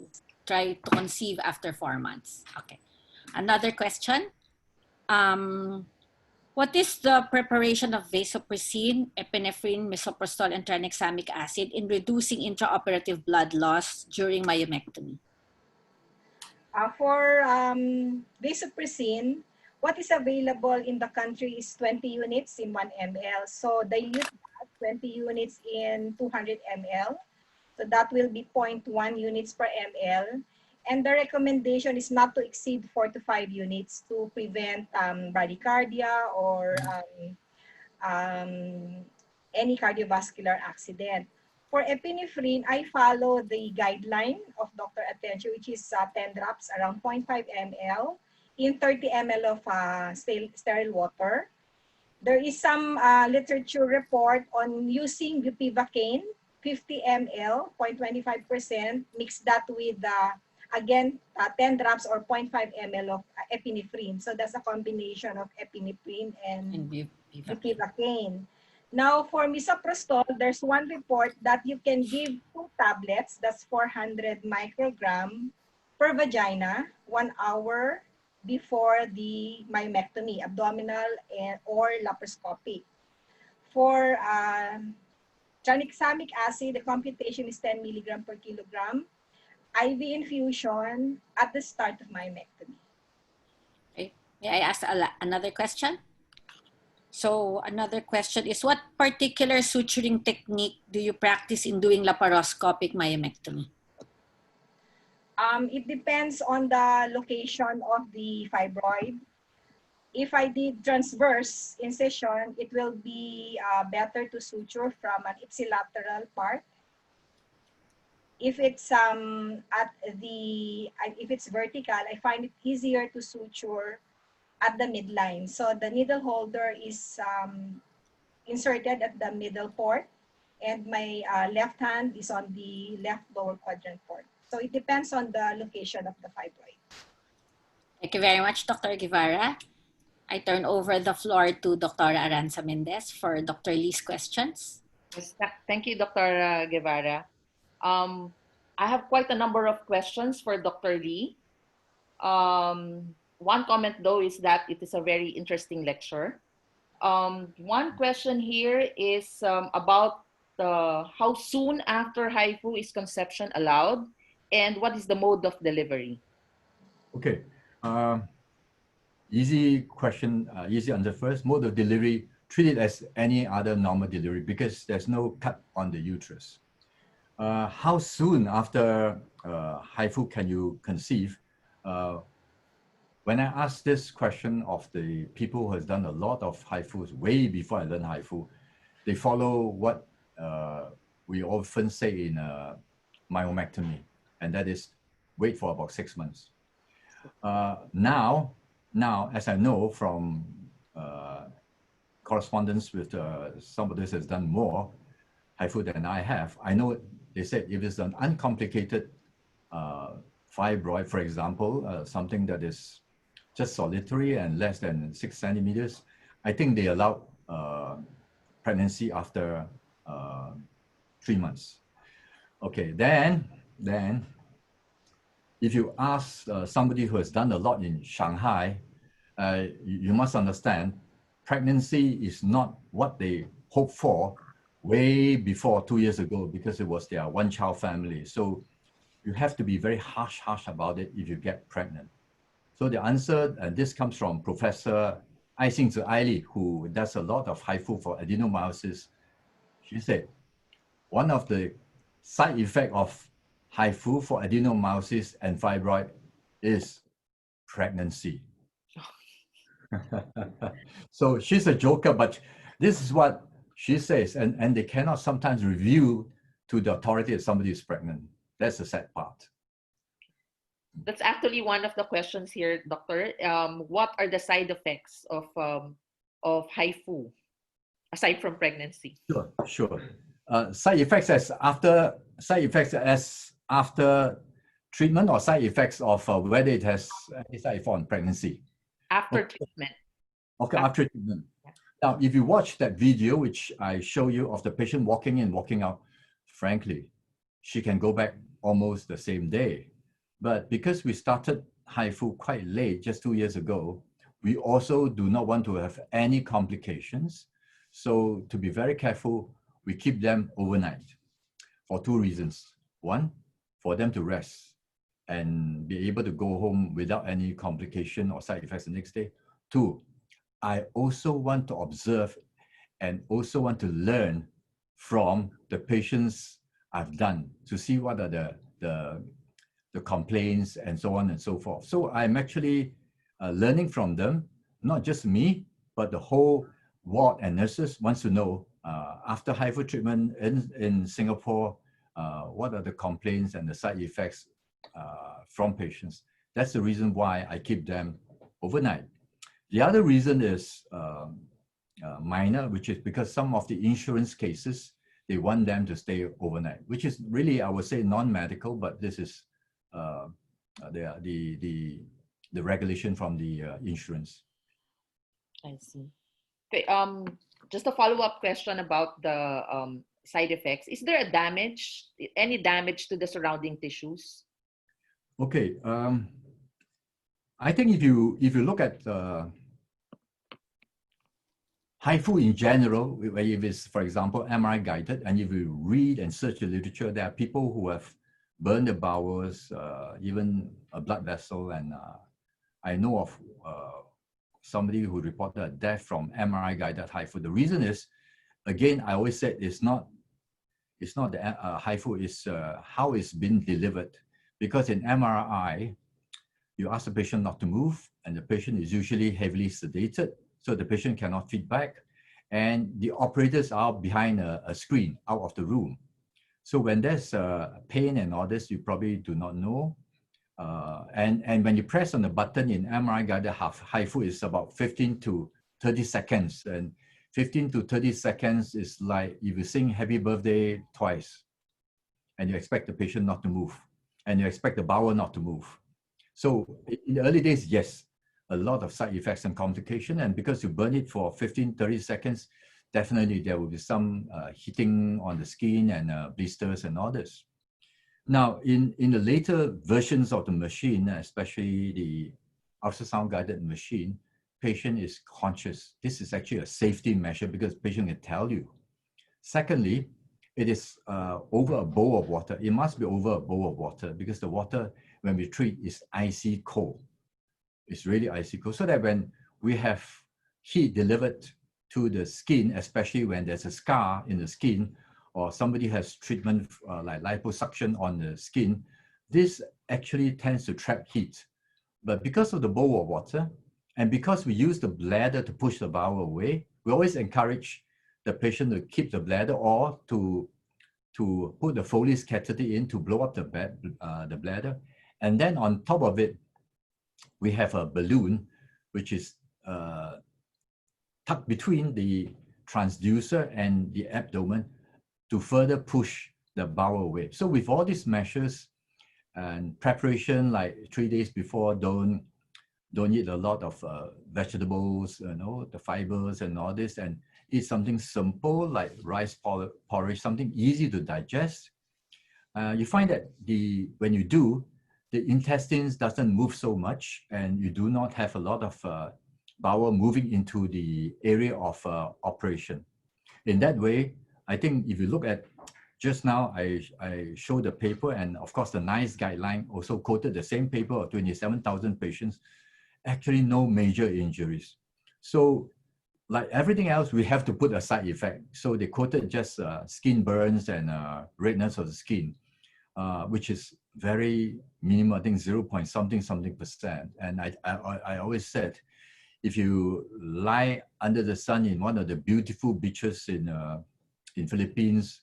try to conceive after 4 months. Okay. Another question. What is the preparation of vasopressin, epinephrine, misoprostol, and tranexamic acid in reducing intraoperative blood loss during myomectomy? For vasopressin, what is available in the country is 20 units in 1 ml. So dilute that 20 units in 200 ml. So that will be 0.1 units per ml. And the recommendation is not to exceed 4 to 5 units to prevent bradycardia or any cardiovascular accident. For epinephrine, I follow the guideline of Dr. Atencio, which is 10 drops around 0.5 ml in 30 ml of sterile water. There is some literature report on using bupivacaine, 50 ml, 0.25%, mix that with, again, 10 drops or 0.5 ml of epinephrine. So that's a combination of epinephrine and bupivacaine. Now, for misoprostol, there's one report that you can give 2 tablets, that's 400 microgram per vagina, 1 hour before the myomectomy, abdominal or laparoscopic. For tranexamic acid, the computation is 10 milligram per kilogram, IV infusion at the start of myomectomy. Okay. May I ask another question? So another question is, what particular suturing technique do you practice in doing laparoscopic myomectomy? It depends on the location of the fibroid. If I did transverse incision, it will be better to suture from an ipsilateral part. If it's if it's vertical, I find it easier to suture at the midline. So the needle holder is inserted at the middle port, and my left hand is on the left lower quadrant port. So it depends on the location of the fibroid. Thank you very much, Dr. Guevarra. I turn over the floor to Dr. Aranza Mendez for Dr. Lee's questions. Yes, thank you, Dr. Guevarra. I have quite a number of questions for Dr. Lee. One comment, though, is that it is a very interesting lecture. One question here is about how soon after HIFU is conception allowed, and what is the mode of delivery? Okay. Easy question, easy answer first. Mode of delivery, treat it as any other normal delivery because there's no cut on the uterus. How soon after HIFU can you conceive? When I ask this question of the people who has done a lot of HIFUs way before I learned HIFU, they follow what we often say in myomectomy, and that is wait for about 6 months. Now, as I know from correspondence with somebody who has done more HIFU than I have, I know they said if it's an uncomplicated fibroid, for example, something that is just solitary and less than 6 centimeters, I think they allow pregnancy after 3 months. Okay, then if you ask somebody who has done a lot in Shanghai, you must understand pregnancy is not what they hoped for way before 2 years ago because it was their one-child family. So you have to be very harsh about it if you get pregnant. So the answer, and this comes from Professor Ai Lee, who does a lot of HIFU for adenomyosis. She said, one of the side effects of HIFU for adenomyosis and fibroid is pregnancy. So she's a joker, but this is what she says, and they cannot sometimes review to the authority that somebody is pregnant. That's the sad part. That's actually one of the questions here, Doctor. What are the side effects of HIFU aside from pregnancy? Sure. Side effects as after treatment, or side effects of whether it has any side effect on pregnancy? After treatment. Okay, after treatment. Yeah. Now, if you watch that video, which I show you of the patient walking in, walking out, frankly, she can go back almost the same day. But because we started HIFU quite late, just 2 years ago, we also do not want to have any complications. So to be very careful, we keep them overnight for 2 reasons. One, for them to rest and be able to go home without any complication or side effects the next day. 2, I also want to observe and also want to learn from the patients I've done to see what are the complaints and so on and so forth. So I'm actually learning from them, not just me, but the whole ward and nurses wants to know after HIFU treatment in Singapore, what are the complaints and the side effects from patients. That's the reason why I keep them overnight. The other reason is minor, which is because some of the insurance cases, they want them to stay overnight, which is really, I would say, non-medical, but this is the regulation from the insurance. I see. Okay, just a follow-up question about the side effects. Is there any damage to the surrounding tissues? Okay, I think if you look at HIFU in general, if it's, for example, MRI guided, and if you read and search the literature, there are people who have burned the bowels, even a blood vessel, and I know of somebody who reported a death from MRI guided HIFU. The reason is, again, I always said it's not the HIFU, it's how it's been delivered. Because in MRI, you ask the patient not to move, and the patient is usually heavily sedated, so the patient cannot feedback, and the operators are behind a screen out of the room. So when there's pain and all this, you probably do not know. And when you press on the button in MRI guided HIFU, is about 15 to 30 seconds. And 15 to 30 seconds is like if you sing happy birthday twice, and you expect the patient not to move, and you expect the bowel not to move. So in the early days, yes, a lot of side effects and complication. And because you burn it for 15, 30 seconds, definitely there will be some heating on the skin and blisters and all this. Now, in the later versions of the machine, especially the ultrasound guided machine, patient is conscious. This is actually a safety measure because patient can tell you. Secondly, it is over a bowl of water. It must be over a bowl of water because the water, when we treat, is icy cold. It's really icy cold. So that when we have heat delivered to the skin, especially when there's a scar in the skin, or somebody has treatment like liposuction on the skin, this actually tends to trap heat. But because of the bowl of water, and because we use the bladder to push the bowel away, we always encourage the patient to keep the bladder or to put the Foley's catheter in to blow up the bladder. And then on top of it, we have a balloon, which is tucked between the transducer and the abdomen to further push the bowel away. So with all these measures and preparation, like 3 days before, don't eat a lot of vegetables, the fibers and all this, and eat something simple like rice porridge, something easy to digest. You find that when you do, the intestines doesn't move so much, and you do not have a lot of bowel moving into the area of operation. In that way, I think if you look at just now, I showed the paper, and of course the NICE guideline also quoted the same paper of 27,000 patients, actually no major injuries. So like everything else, we have to put a side effect. So they quoted just skin burns and redness of the skin, which is very minimal, I think 0.something%. And I always said, if you lie under the sun in one of the beautiful beaches in Philippines,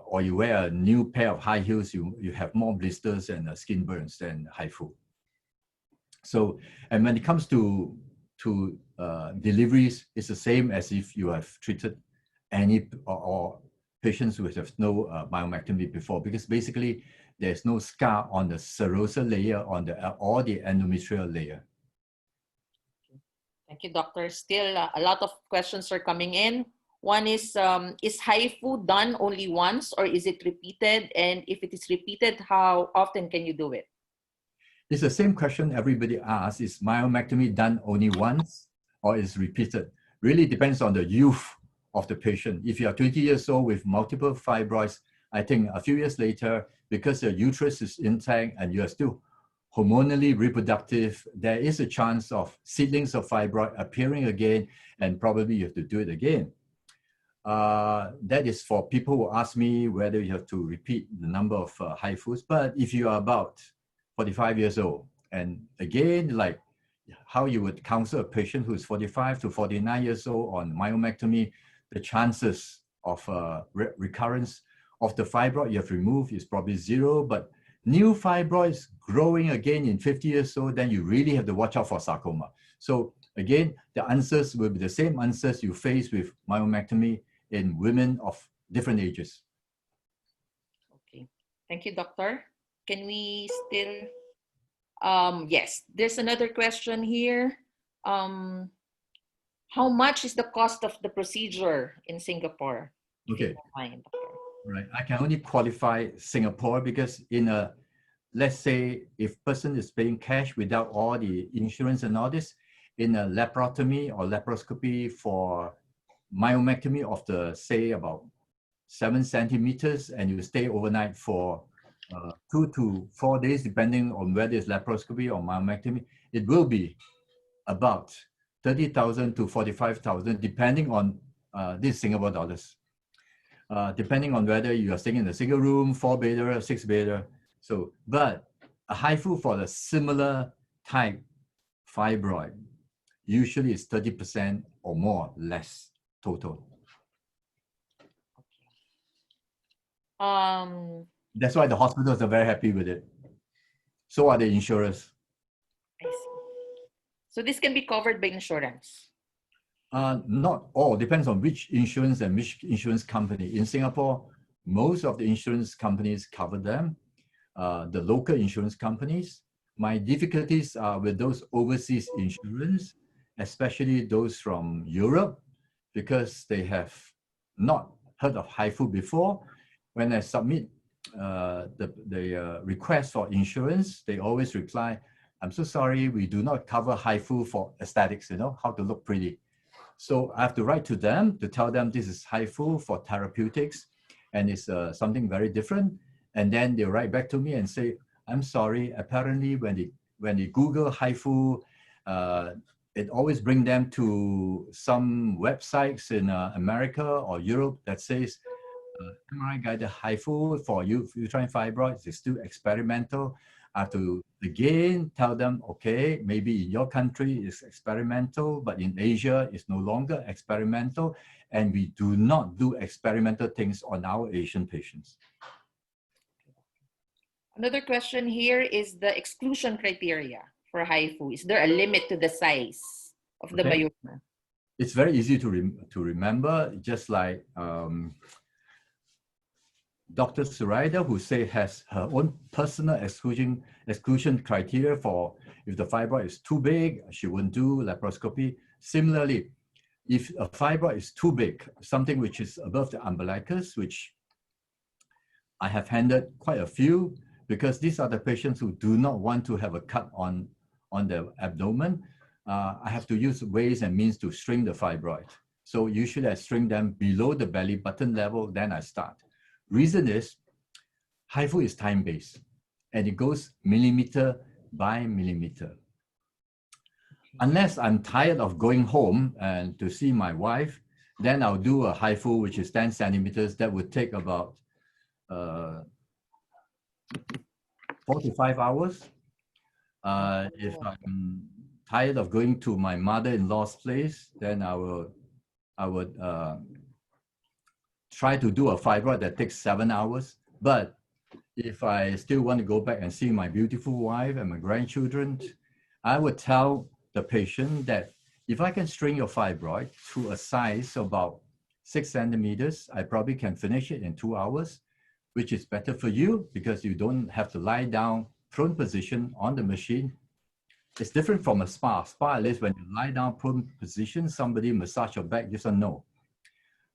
or you wear a new pair of high heels, you have more blisters and skin burns than HIFU. So, and when it comes to deliveries, it's the same as if you have treated any or patients who have no myomectomy before, because basically there's no scar on the serosal layer or the endometrial layer. Thank you, doctor. Still, a lot of questions are coming in. One is HIFU done only once or is it repeated? And if it is repeated, how often can you do it? It's the same question everybody asks. Is myomectomy done only once or is repeated? Really depends on the youth of the patient. If you are 20 years old with multiple fibroids, I think a few years later, because your uterus is intact and you are still hormonally reproductive, there is a chance of seedlings of fibroid appearing again, and probably you have to do it again. That is for people who ask me whether you have to repeat the number of HIFUs. But if you are about 45 years old, and again, like how you would counsel a patient who is 45 to 49 years old on myomectomy, the chances of recurrence of the fibroid you have removed is probably 0, but new fibroids growing again in 50 years old, then you really have to watch out for sarcoma. So again, the answers will be the same answers you face with myomectomy in women of different ages. Okay, thank you, doctor. Can we still, yes, there's another question here. How much is the cost of the procedure in Singapore? Okay. Right, I can only qualify Singapore because in a, let's say if person is paying cash without all the insurance and all this, in a laparotomy or laparoscopy for myomectomy of the, say about 7 centimeters, and you stay overnight for 2 to 4 days, depending on whether it's laparoscopy or myomectomy, it will be about 30,000 to 45,000, depending on these Singapore dollars. Depending on whether you are staying in a single room, 4-bedder, 6-bedder. So, but a HIFU for the similar type fibroid usually is 30% or more less total. That's why the hospitals are very happy with it. So are the insurers. I see. So this can be covered by insurance? Not all, depends on which insurance and which insurance company. In Singapore, most of the insurance companies cover them, the local insurance companies. My difficulties are with those overseas insurance, especially those from Europe, because they have not heard of HIFU before. When I submit the request for insurance, they always reply, I'm so sorry, we do not cover HIFU for aesthetics, you know, how to look pretty. So I have to write to them to tell them this is HIFU for therapeutics and it's something very different. And then they write back to me and say, I'm sorry, apparently when they Google HIFU, it always brings them to some websites in America or Europe that says, MRI guided HIFU for uterine fibroids is still experimental. I have to again tell them, okay, maybe in your country it's experimental, but in Asia it's no longer experimental, and we do not do experimental things on our Asian patients. Another question here is the exclusion criteria for HIFU. Is there a limit to the size of the myoma? It's very easy to remember, just like Dr. Zoraida, who has her own personal exclusion criteria for if the fibroid is too big, she won't do laparoscopy. Similarly, if a fibroid is too big, something which is above the umbilicus, which I have handled quite a few, because these are the patients who do not want to have a cut on the abdomen, I have to use ways and means to shrink the fibroid. So usually I shrink them below the belly button level, then I start. Reason is, HIFU is time-based, and it goes millimeter by millimeter. Unless I'm tired of going home and to see my wife, then I'll do a HIFU, which is 10 centimeters. That would take about 4 to 5 hours. If I'm tired of going to my mother-in-law's place, then I would try to do a fibroid that takes 7 hours. But if I still want to go back and see my beautiful wife and my grandchildren, I would tell the patient that if I can shrink your fibroid to a size of about 6 centimeters, I probably can finish it in 2 hours, which is better for you because you don't have to lie down prone position on the machine. It's different from a spa. Spa, at least when you lie down prone position, somebody massage your back, yes or no.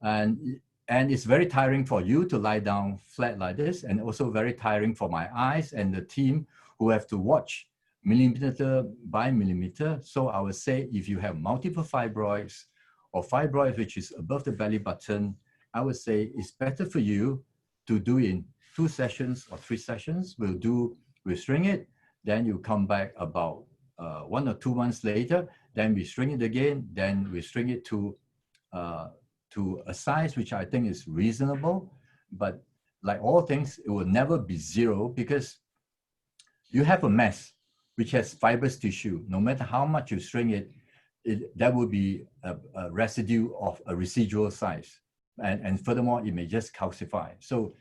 And it's very tiring for you to lie down flat like this, and also very tiring for my eyes and the team who have to watch millimeter by millimeter. So I would say if you have multiple fibroids or fibroids which is above the belly button, I would say it's better for you to do in 2 sessions or 3 sessions. We'll shrink it, then you come back about 1 or 2 months later, then we shrink it again, then we shrink it to a size which I think is reasonable. But like all things, it will never be 0 because you have a mass which has fibrous tissue. No matter how much you shrink it, that will be a residue of a residual size. And furthermore, it may just calcify. So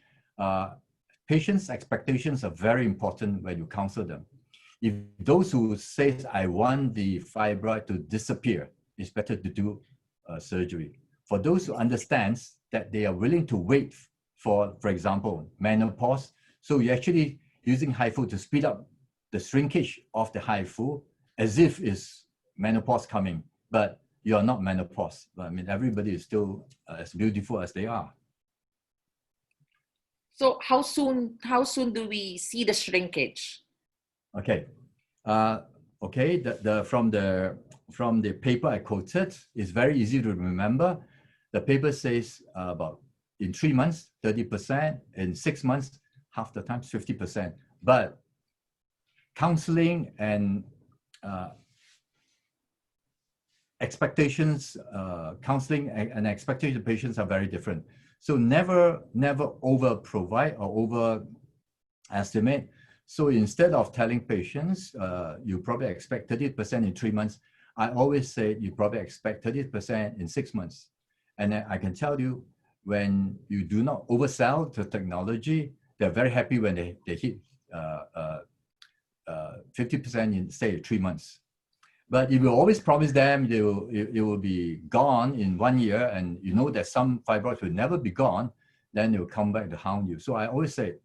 patients' expectations are very important when you counsel them. If those who say, I want the fibroid to disappear, it's better to do surgery. For those who understand that they are willing to wait for example, menopause, so you're actually using HIFU to speed up the shrinkage of the HIFU as if it's menopause coming, but you're not menopause. I mean, everybody is still as beautiful as they are. So how soon do we see the shrinkage? Okay, from the paper I quoted, it's very easy to remember. The paper says about in 3 months, 30%, in 6 months, half the time, 50%. But counseling and expectations, counseling and expectations of patients are very different. So never over provide or over estimate. So instead of telling patients, you probably expect 30% in 3 months, I always say you probably expect 30% in 6 months. And I can tell you, when you do not oversell the technology, they're very happy when they hit 50% in, say, 3 months. But if you always promise them it will be gone in 1 year, and you know that some fibroids will never be gone, then they will come back to hound you. So I always say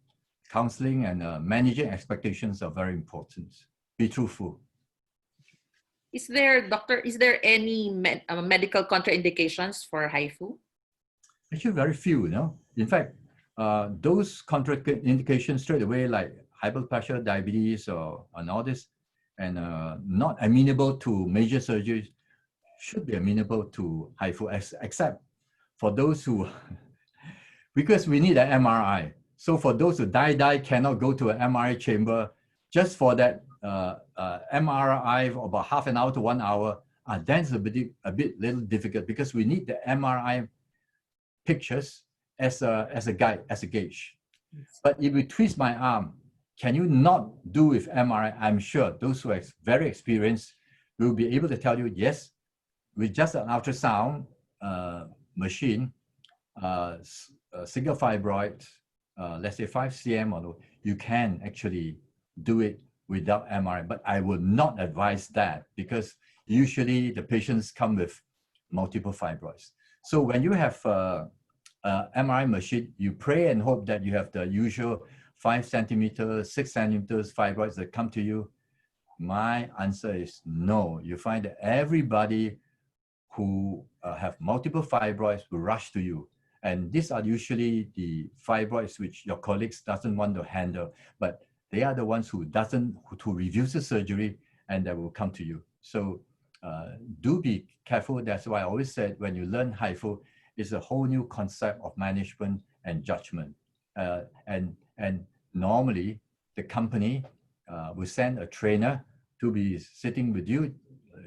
counseling and managing expectations are very important. Be truthful. Is there any medical contraindications for HIFU? Actually, very few, you know. In fact, those contraindications straight away, like high blood pressure, diabetes, and all this, and not amenable to major surgeries, should be amenable to HIFU, except for those who, because we need an MRI. So for those who die cannot go to an MRI chamber, just for that MRI for about half an hour to 1 hour, then it's a bit little difficult, because we need the MRI pictures as a guide, as a gauge. But if you twist my arm, can you not do with MRI? I'm sure those who are very experienced will be able to tell you, yes, with just an ultrasound machine, a single fibroid, let's say 5 cm, or you can actually do it without MRI. But I would not advise that, because usually the patients come with multiple fibroids. So when you have MRI machine, you pray and hope that you have the usual 5 centimeters, 6 centimeters fibroids that come to you. My answer is no. You find that everybody who have multiple fibroids will rush to you. And these are usually the fibroids which your colleagues doesn't want to handle, but they are the ones who refuse the surgery, and that will come to you. So do be careful. That's why I always said, when you learn HIFU, it's a whole new concept of management and judgment. And normally the company will send a trainer to be sitting with you,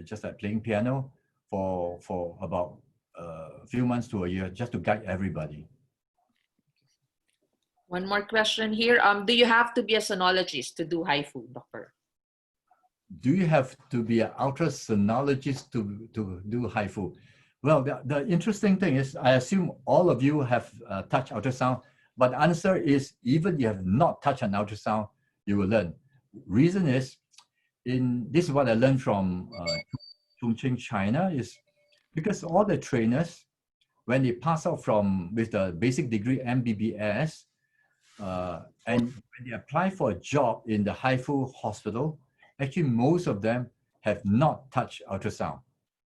just like playing piano, for about a few months to a year, just to guide everybody. One more question here. Do you have to be a sonologist to do HIFU, doctor? Do you have to be an ultrasonologist to do HIFU? Well, the interesting thing is, I assume all of you have touched ultrasound, but the answer is, even if you have not touched an ultrasound, you will learn. Reason is, this is what I learned from Chongqing, China, is because all the trainers, when they pass out with the basic degree MBBS, and when they apply for a job in the HIFU hospital, actually most of them have not touched ultrasound.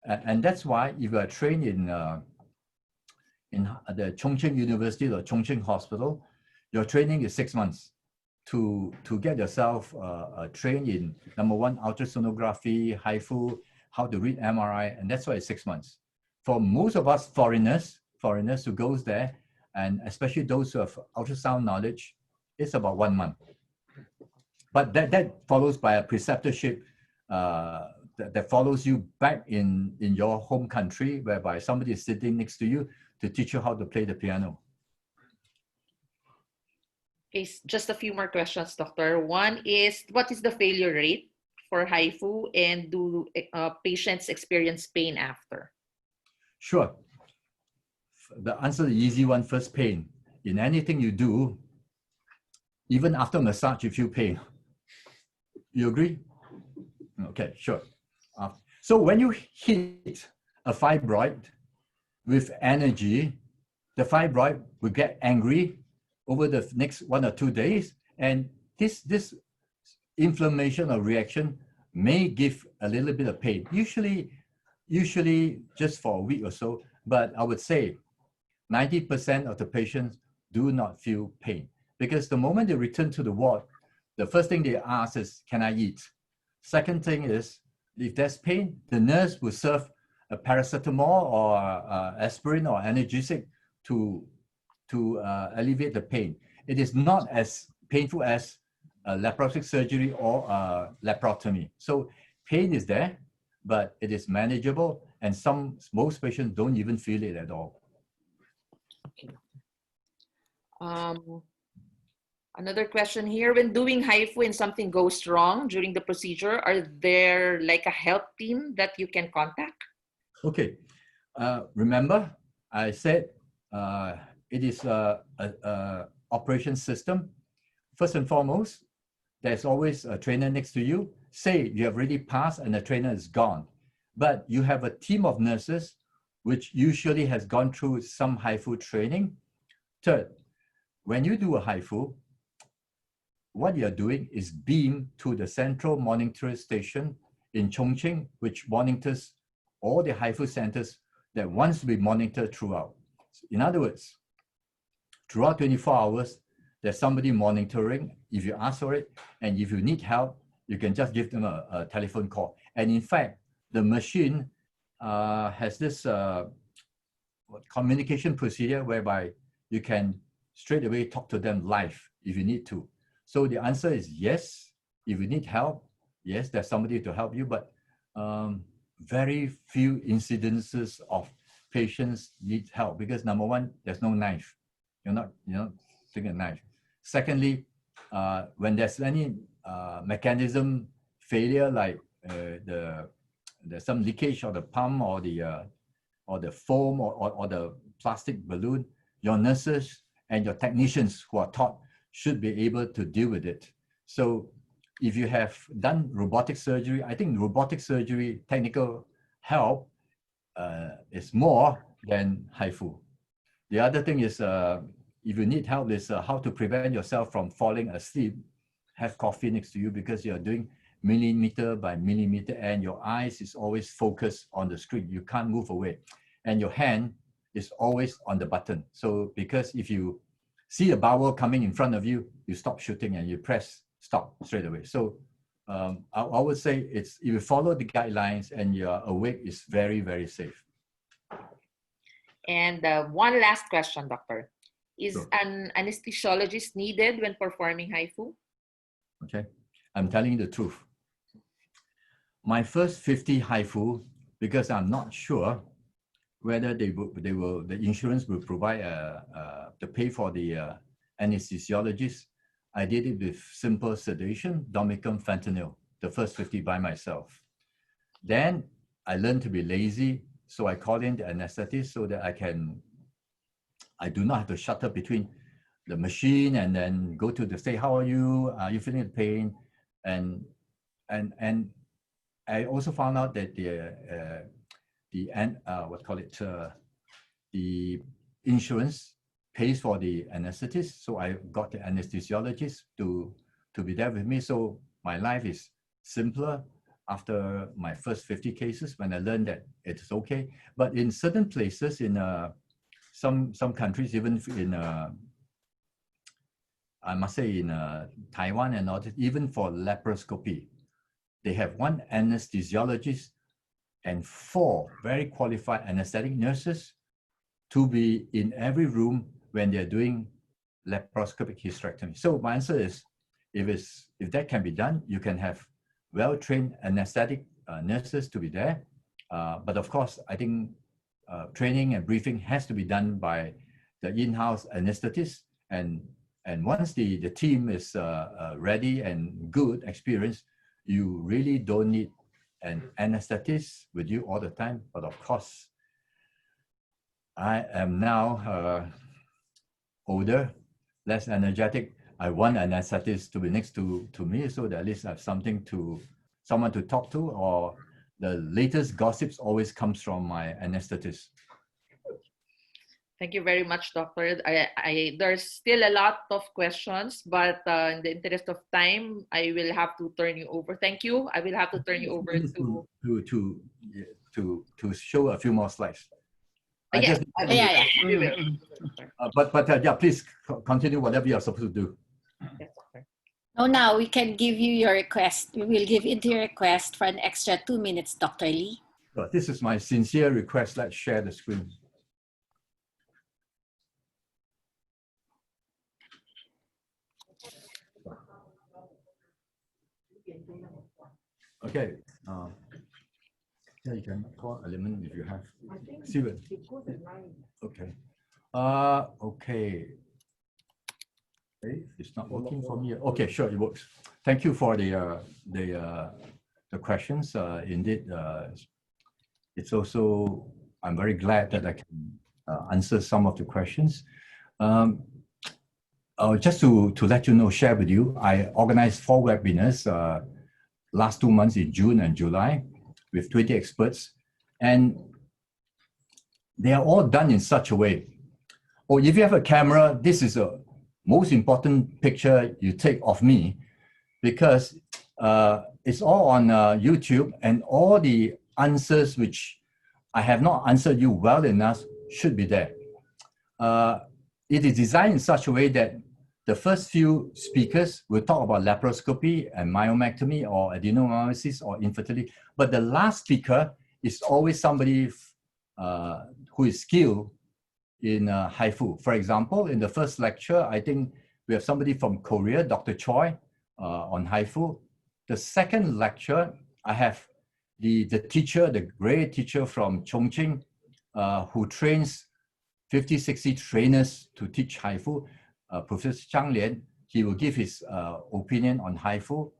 And that's why if you are trained in in the Chongqing University or Chongqing Hospital, your training is 6 months to get yourself trained in, number one, ultrasonography, HIFU, how to read MRI, and that's why it's 6 months. For most of us foreigners who goes there, and especially those who have ultrasound knowledge, it's about 1 month. But that follows by a preceptorship that follows you back in your home country, whereby somebody is sitting next to you to teach you how to play the piano. Okay, just a few more questions, Doctor. One is, what is the failure rate for HIFU, and do patients experience pain after? Sure. The answer, the easy one first, pain. In anything you do, even after massage, you feel pain. You agree? Okay, sure. So when you hit a fibroid with energy, the fibroid will get angry over the next 1 or 2 days, and this inflammation or reaction may give a little bit of pain. Usually just for a week or so, but I would say 90% of the patients do not feel pain, because the moment they return to the ward, the first thing they ask is, can I eat? Second thing is, if there's pain, the nurse will serve a paracetamol or aspirin or analgesic to alleviate the pain. It is not as painful as laparoscopic surgery or laparotomy. So pain is there, but it is manageable, and most patients don't even feel it at all. Okay. Another question here, when doing HIFU and something goes wrong during the procedure, are there like a help team that you can contact? Okay, remember I said it is a operation system. First and foremost, there's always a trainer next to you. Say you have already passed and the trainer is gone, but you have a team of nurses which usually has gone through some HIFU training. Third, when you do a HIFU, what you're doing is beam to the central monitoring station in Chongqing, which monitors all the HIFU centers that wants to be monitored throughout. In other words, throughout 24 hours, there's somebody monitoring if you ask for it, and if you need help, you can just give them a telephone call. And in fact, the machine has this communication procedure whereby you can straight away talk to them live if you need to. So the answer is yes. If you need help, yes, there's somebody to help you, but very few incidences of patients need help, because number one, there's no knife. You're not taking a knife. Secondly, when there's any mechanism failure, like there's some leakage of the pump or the foam or the plastic balloon, your nurses and your technicians who are taught should be able to deal with it. So if you have done robotic surgery, I think robotic surgery technical help is more than HIFU. The other thing is, if you need help, is how to prevent yourself from falling asleep. Have coffee next to you, because you're doing millimeter by millimeter and your eyes is always focused on the screen. You can't move away. And your hand is always on the button. So because if you see a bowel coming in front of you, you stop shooting and you press stop straight away. So I would say if you follow the guidelines and you're awake, it's very, very safe. And one last question, doctor. Is Sure. an anesthesiologist needed when performing HIFU? Okay, I'm telling you the truth. My first 50 HIFU, because I'm not sure whether the insurance will provide to pay for the anesthesiologist, I did it with simple sedation, Domicum, fentanyl, the first 50 by myself. Then I learned to be lazy, so I called in the anesthetist so that I do not have to shuttle between the machine and then go to say, how are you feeling the pain? And I also found out that the insurance pays for the anesthetist. So I got the anesthesiologist to be there with me. So my life is simpler after my first 50 cases when I learned that it's okay. But in certain places, in some countries, even in I must say in Taiwan and all, even for laparoscopy, they have one anesthesiologist and 4 very qualified anesthetic nurses to be in every room when they're doing laparoscopic hysterectomy. So my answer is, if that can be done, you can have well-trained anesthetic nurses to be there. But of course, I think training and briefing has to be done by the in-house anesthetist. And once the team is ready and good, experienced, you really don't need an anesthetist with you all the time. But of course, I am now older, less energetic. I want an anesthetist to be next to me, so that at least I have someone to talk to, or the latest gossips always comes from my anesthetist. Thank you very much, Doctor. There's still a lot of questions, but in the interest of time, I will have to turn you over. Thank you. I will have to turn you over to show a few more slides. Yeah. Yeah, please continue whatever you're supposed to do. Yes, no, now we can give you your request. We will give into your request for an extra 2 minutes, Dr. Lee. So this is my sincere request. Let's share the screen. Okay. Yeah, you can call element if you have. See it. Okay. Okay. It's not working for me. Okay, sure, it works. Thank you for the questions. Indeed, it's also, I'm very glad that I can answer some of the questions. Just to let you know, share with you, I organized 4 webinars last 2 months in June and July with 20 experts, and they are all done in such a way. Or if you have a camera, this is a most important picture you take of me, because it's all on YouTube, and all the answers which I have not answered you well enough should be there. It is designed in such a way that the first few speakers will talk about laparoscopy and myomectomy or adenomyosis or infertility, but the last speaker is always somebody who is skilled in HIFU. For example, in the first lecture, I think we have somebody from Korea, Dr. Choi, on HIFU. The second lecture, I have the teacher, the great teacher from Chongqing, who trains 50, 60 trainers to teach HIFU. Professor Zhang Lian, he will give his opinion on HIFU.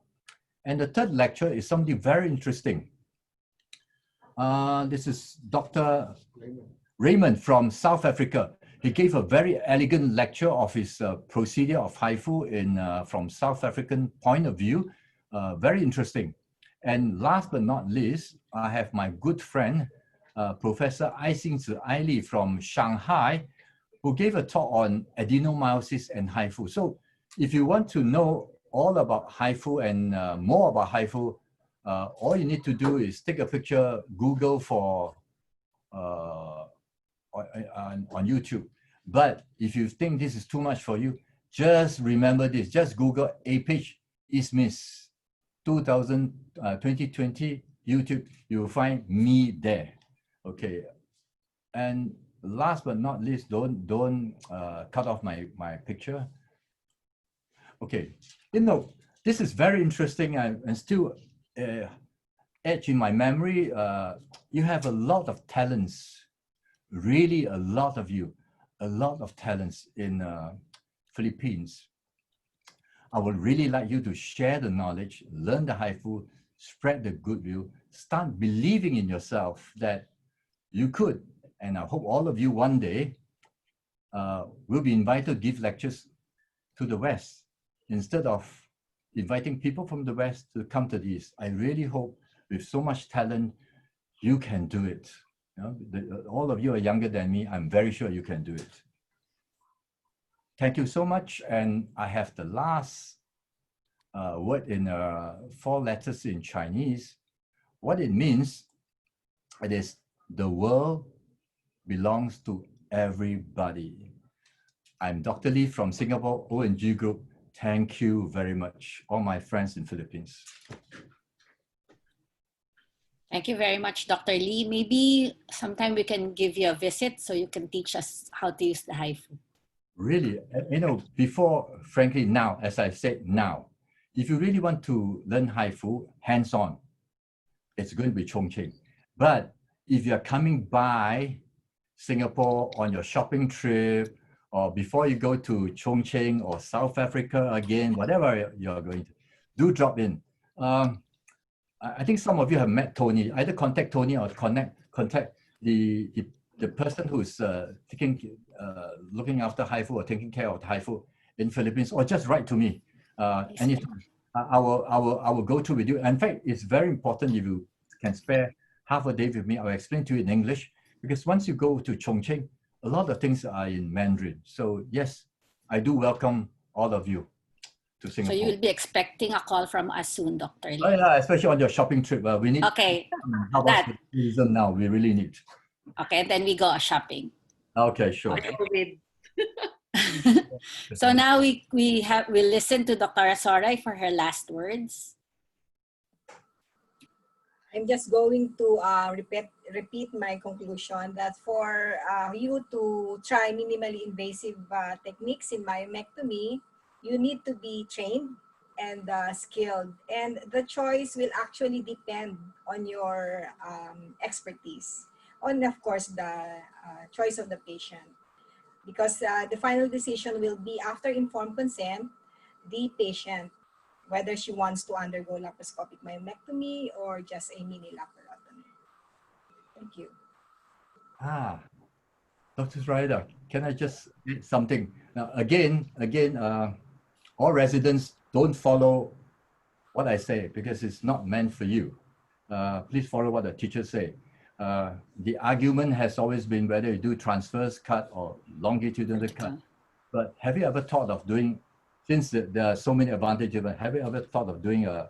And the third lecture is something very interesting. This is Dr. Raymond from South Africa. He gave a very elegant lecture of his procedure of HIFU from South African point of view. Very interesting. And last but not least, I have my good friend, Professor Ai Li from Shanghai, who gave a talk on adenomyosis and HIFU. So if you want to know all about HIFU and more about HIFU, all you need to do is take a picture, Google for on YouTube. But if you think this is too much for you, just remember this, just Google APAGE ISMIS 2020 YouTube, you will find me there. Okay. And last but not least, don't cut off my picture. Okay, you know, this is very interesting and still etched in my memory. You have a lot of talents, really a lot of you, a lot of talents in Philippines. I would really like you to share the knowledge, learn the HIFU, spread the goodwill, start believing in yourself that you could. And I hope all of you one day will be invited to give lectures to the West instead of inviting people from the West to come to the East. I really hope with so much talent, you can do it. You know, all of you are younger than me. I'm very sure you can do it. Thank you so much. And I have the last word in 4 letters in Chinese. What it means, it is the world belongs to everybody. I'm Dr. Lee from Singapore O&G Group. Thank you very much, all my friends in Philippines. Thank you very much, Dr. Lee. Maybe sometime we can give you a visit so you can teach us how to use the HIFU. Really, you know, before, frankly, now, as I said now, if you really want to learn HIFU hands-on, it's going to be Chongqing. But if you're coming by Singapore on your shopping trip, or before you go to Chongqing or South Africa again, whatever you're going to, do drop in. I think some of you have met Tony. Either contact Tony or contact the person who's looking after HIFU or taking care of HIFU in Philippines, or just write to me anytime. I will go through with you. In fact, it's very important if you can spare half a day with me. I'll explain to you in English, because once you go to Chongqing, a lot of things are in Mandarin. So yes, I do welcome all of you to Singapore. So you will be expecting a call from us soon, Dr. Lee. Oh yeah, especially on your shopping trip. We need. Okay. How about tourism now? We really need. Okay, then we go shopping. Okay, sure. So now we listen to Dr. Zoraida for her last words. I'm just going to repeat my conclusion that for you to try minimally invasive techniques in myomectomy, you need to be trained and skilled. And the choice will actually depend on your expertise, on, of course, the choice of the patient. Because the final decision will be, after informed consent, the patient, whether she wants to undergo laparoscopic myomectomy or just a mini laparotomy. Thank you. Dr. Zoraida, can I just add something? Now, again, all residents, don't follow what I say, because it's not meant for you. Please follow what the teachers say. The argument has always been whether you do transverse cut or longitudinal cut. But have you ever thought of doing, since there are so many advantages, have you ever thought of doing a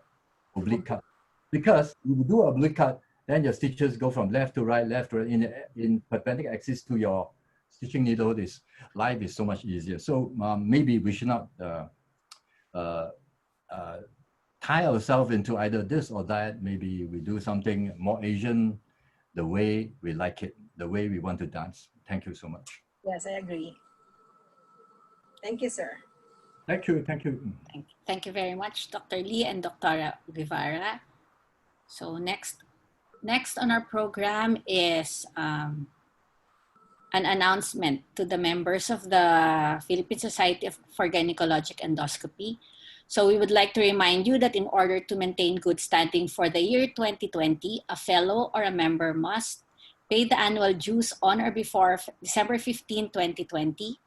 oblique cut? Because if you do an oblique cut, then your stitches go from left to right, in perpendicular axis to your stitching needle. Life is so much easier. So maybe we should not tie ourselves into either this or that. Maybe we do something more Asian, the way we like it, the way we want to dance. Thank you so much. Yes, I agree. Thank you, sir. Thank you, thank you. Thank you very much, Dr. Lee and Dr. Guevarra. So next on our program is an announcement to the members of the Philippine Society for Gynecologic Endoscopy. So we would like to remind you that in order to maintain good standing for the year 2020, a fellow or a member must pay the annual dues on or before December 15, 2020.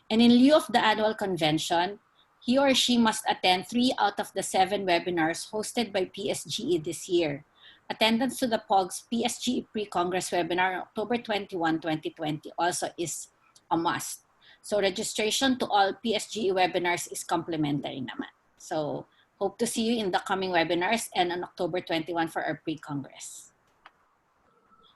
And in lieu of the annual convention, he or she must attend 3 out of the 7 webinars hosted by PSGE this year. Attendance to the POGS PSGE Pre-Congress webinar on October 21, 2020 also is a must. So registration to all PSGE webinars is complimentary naman. So hope to see you in the coming webinars and on October 21 for our pre-congress.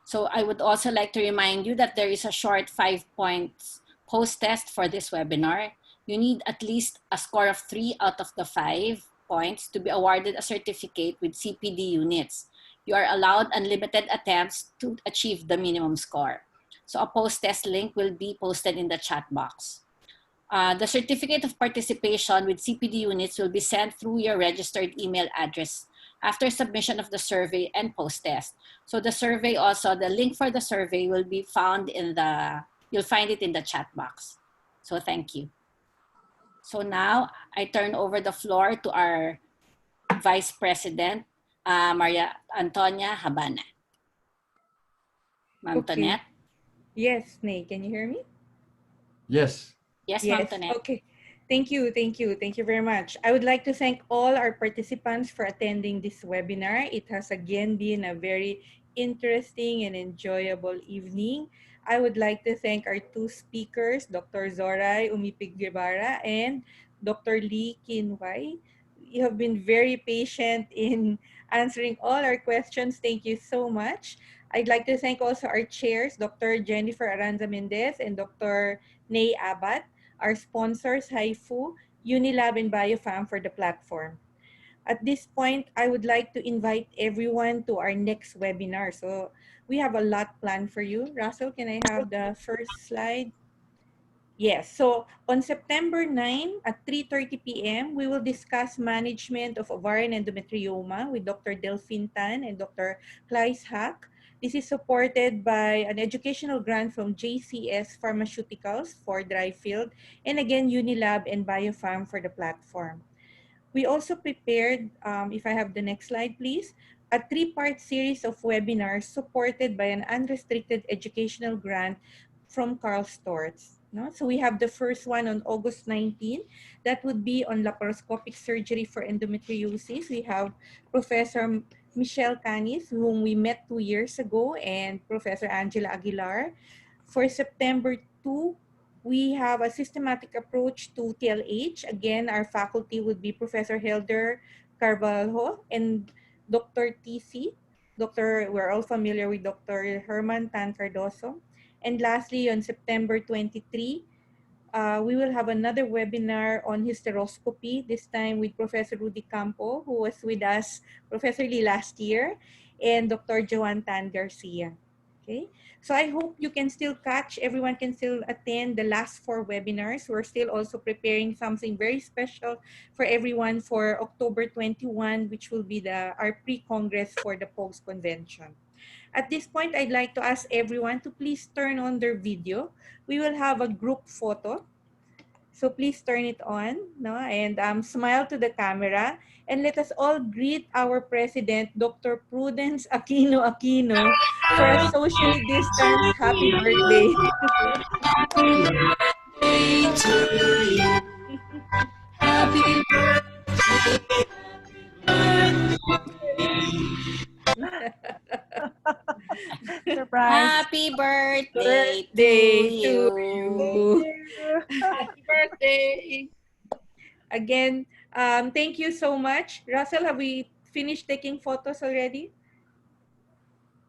So I would also like to remind you that there is a short 5 points post-test for this webinar. You need at least a score of 3 out of the 5 points to be awarded a certificate with CPD units. You are allowed unlimited attempts to achieve the minimum score. So a post-test link will be posted in the chat box. The certificate of participation with CPD units will be sent through your registered email address after submission of the survey and post-test. So the survey also, the link for the survey will be found you'll find it in the chat box. So thank you. So now I turn over the floor to our Vice President, Maria Antonia Habana. Ma'am Tonette? Yes, Nay, can you hear me? Yes. Yes, Ma'am Tonette. Okay. Thank you very much. I would like to thank all our participants for attending this webinar. It has again been a very interesting and enjoyable evening. I would like to thank our 2 speakers, Dr. Zoraida Umipig Guevarra and Dr. Lee Keen Whye you have been very patient in answering all our questions. Thank you so much. I'd like to thank also our chairs, Dr. Jennifer Aranza Mendez and Dr. Nay Abat, our sponsors, HIFU, Unilab, and Biofam for the platform. At this point, I would like to invite everyone to our next webinar. So we have a lot planned for you. Russell, can I have the first slide? Yes, so on September 9 at 3:30 p.m., we will discuss management of ovarian endometrioma with Dr. Delphine Tan and Dr. Klaes Hack. This is supported by an educational grant from JCS Pharmaceuticals for Dryfield, and again, Unilab and Biopharm for the platform. We also prepared, if I have the next slide, please, a 3-part series of webinars supported by an unrestricted educational grant from Karl Storz. No? So we have the first one on August 19. That would be on laparoscopic surgery for endometriosis. We have Professor Michelle Canis, whom we met 2 years ago, and Professor Angela Aguilar. For September 2, we have a systematic approach to TLH. Again, our faculty would be Professor Helder Carvalho and Dr. TC. We're all familiar with Dr. Herman Tan Cardoso. And lastly, on September 23, we will have another webinar on hysteroscopy, this time with Professor Rudy Campo, who was with us, Professor Lee, last year, and Dr. Joan Tan Garcia. Okay, so I hope you can still catch, everyone can still attend the last 4 webinars. We're still also preparing something very special for everyone for October 21, which will be our pre-congress for the POGS convention. At this point, I'd like to ask everyone to please turn on their video. We will have a group photo. So please turn it on, no? And smile to the camera. And let us all greet our president, Dr. Prudence Aquino Aquino, for a socially distanced happy birthday. Happy Surprise. Happy birthday To to you. Happy birthday! Again, thank you so much. Russell, have we finished taking photos already?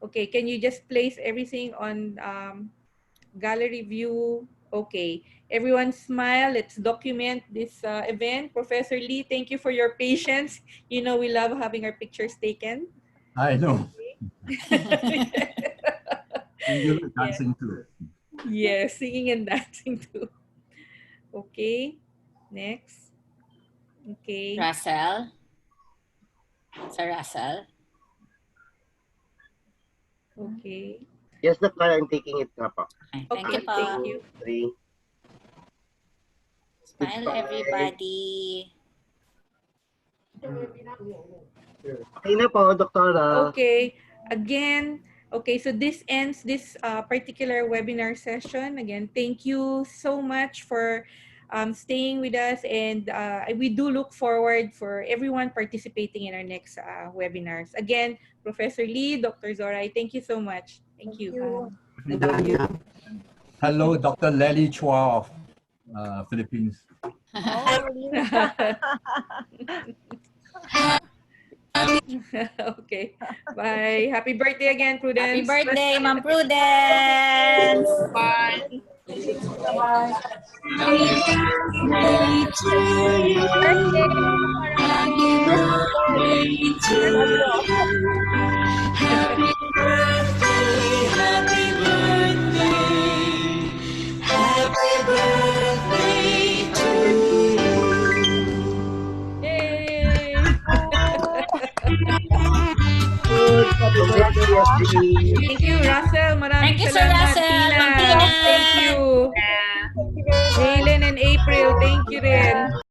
Okay, can you just place everything on gallery view? Okay, everyone smile. Let's document this event. Professor Lee, thank you for your patience. You know we love having our pictures taken. I know. And you're dancing too. Yes, singing and dancing too. Okay, next. Okay. Russell. Sir Russell. Okay. Yes, Doctor, I'm taking it na po. Thank Okay, you po. thank you. 3. Smile, everybody. Okay na po, Doktora. Okay, again, okay, so this ends this particular webinar session. Again, thank you so much for staying with us, and we do look forward for everyone participating in our next webinars. Again, Professor Lee, Dr. Zoraida, thank you so much. Thank you. Thank you. Hello, Dr. Lely Chua of Philippines. Okay, bye. Happy birthday again, Prudence. Happy birthday, Ma'am Prudence. Bye! Bye-bye. Happy birthday, happy birthday, happy birthday to you. Yay! Good. Happy Congrats, birthday. PSGE. Thank you, Russell. Maraming Thank you, Sir salamat. Russell. Tina, Ma'am Tina. thank you. Yeah. Thank you very much. Jalen and April, thank you rin.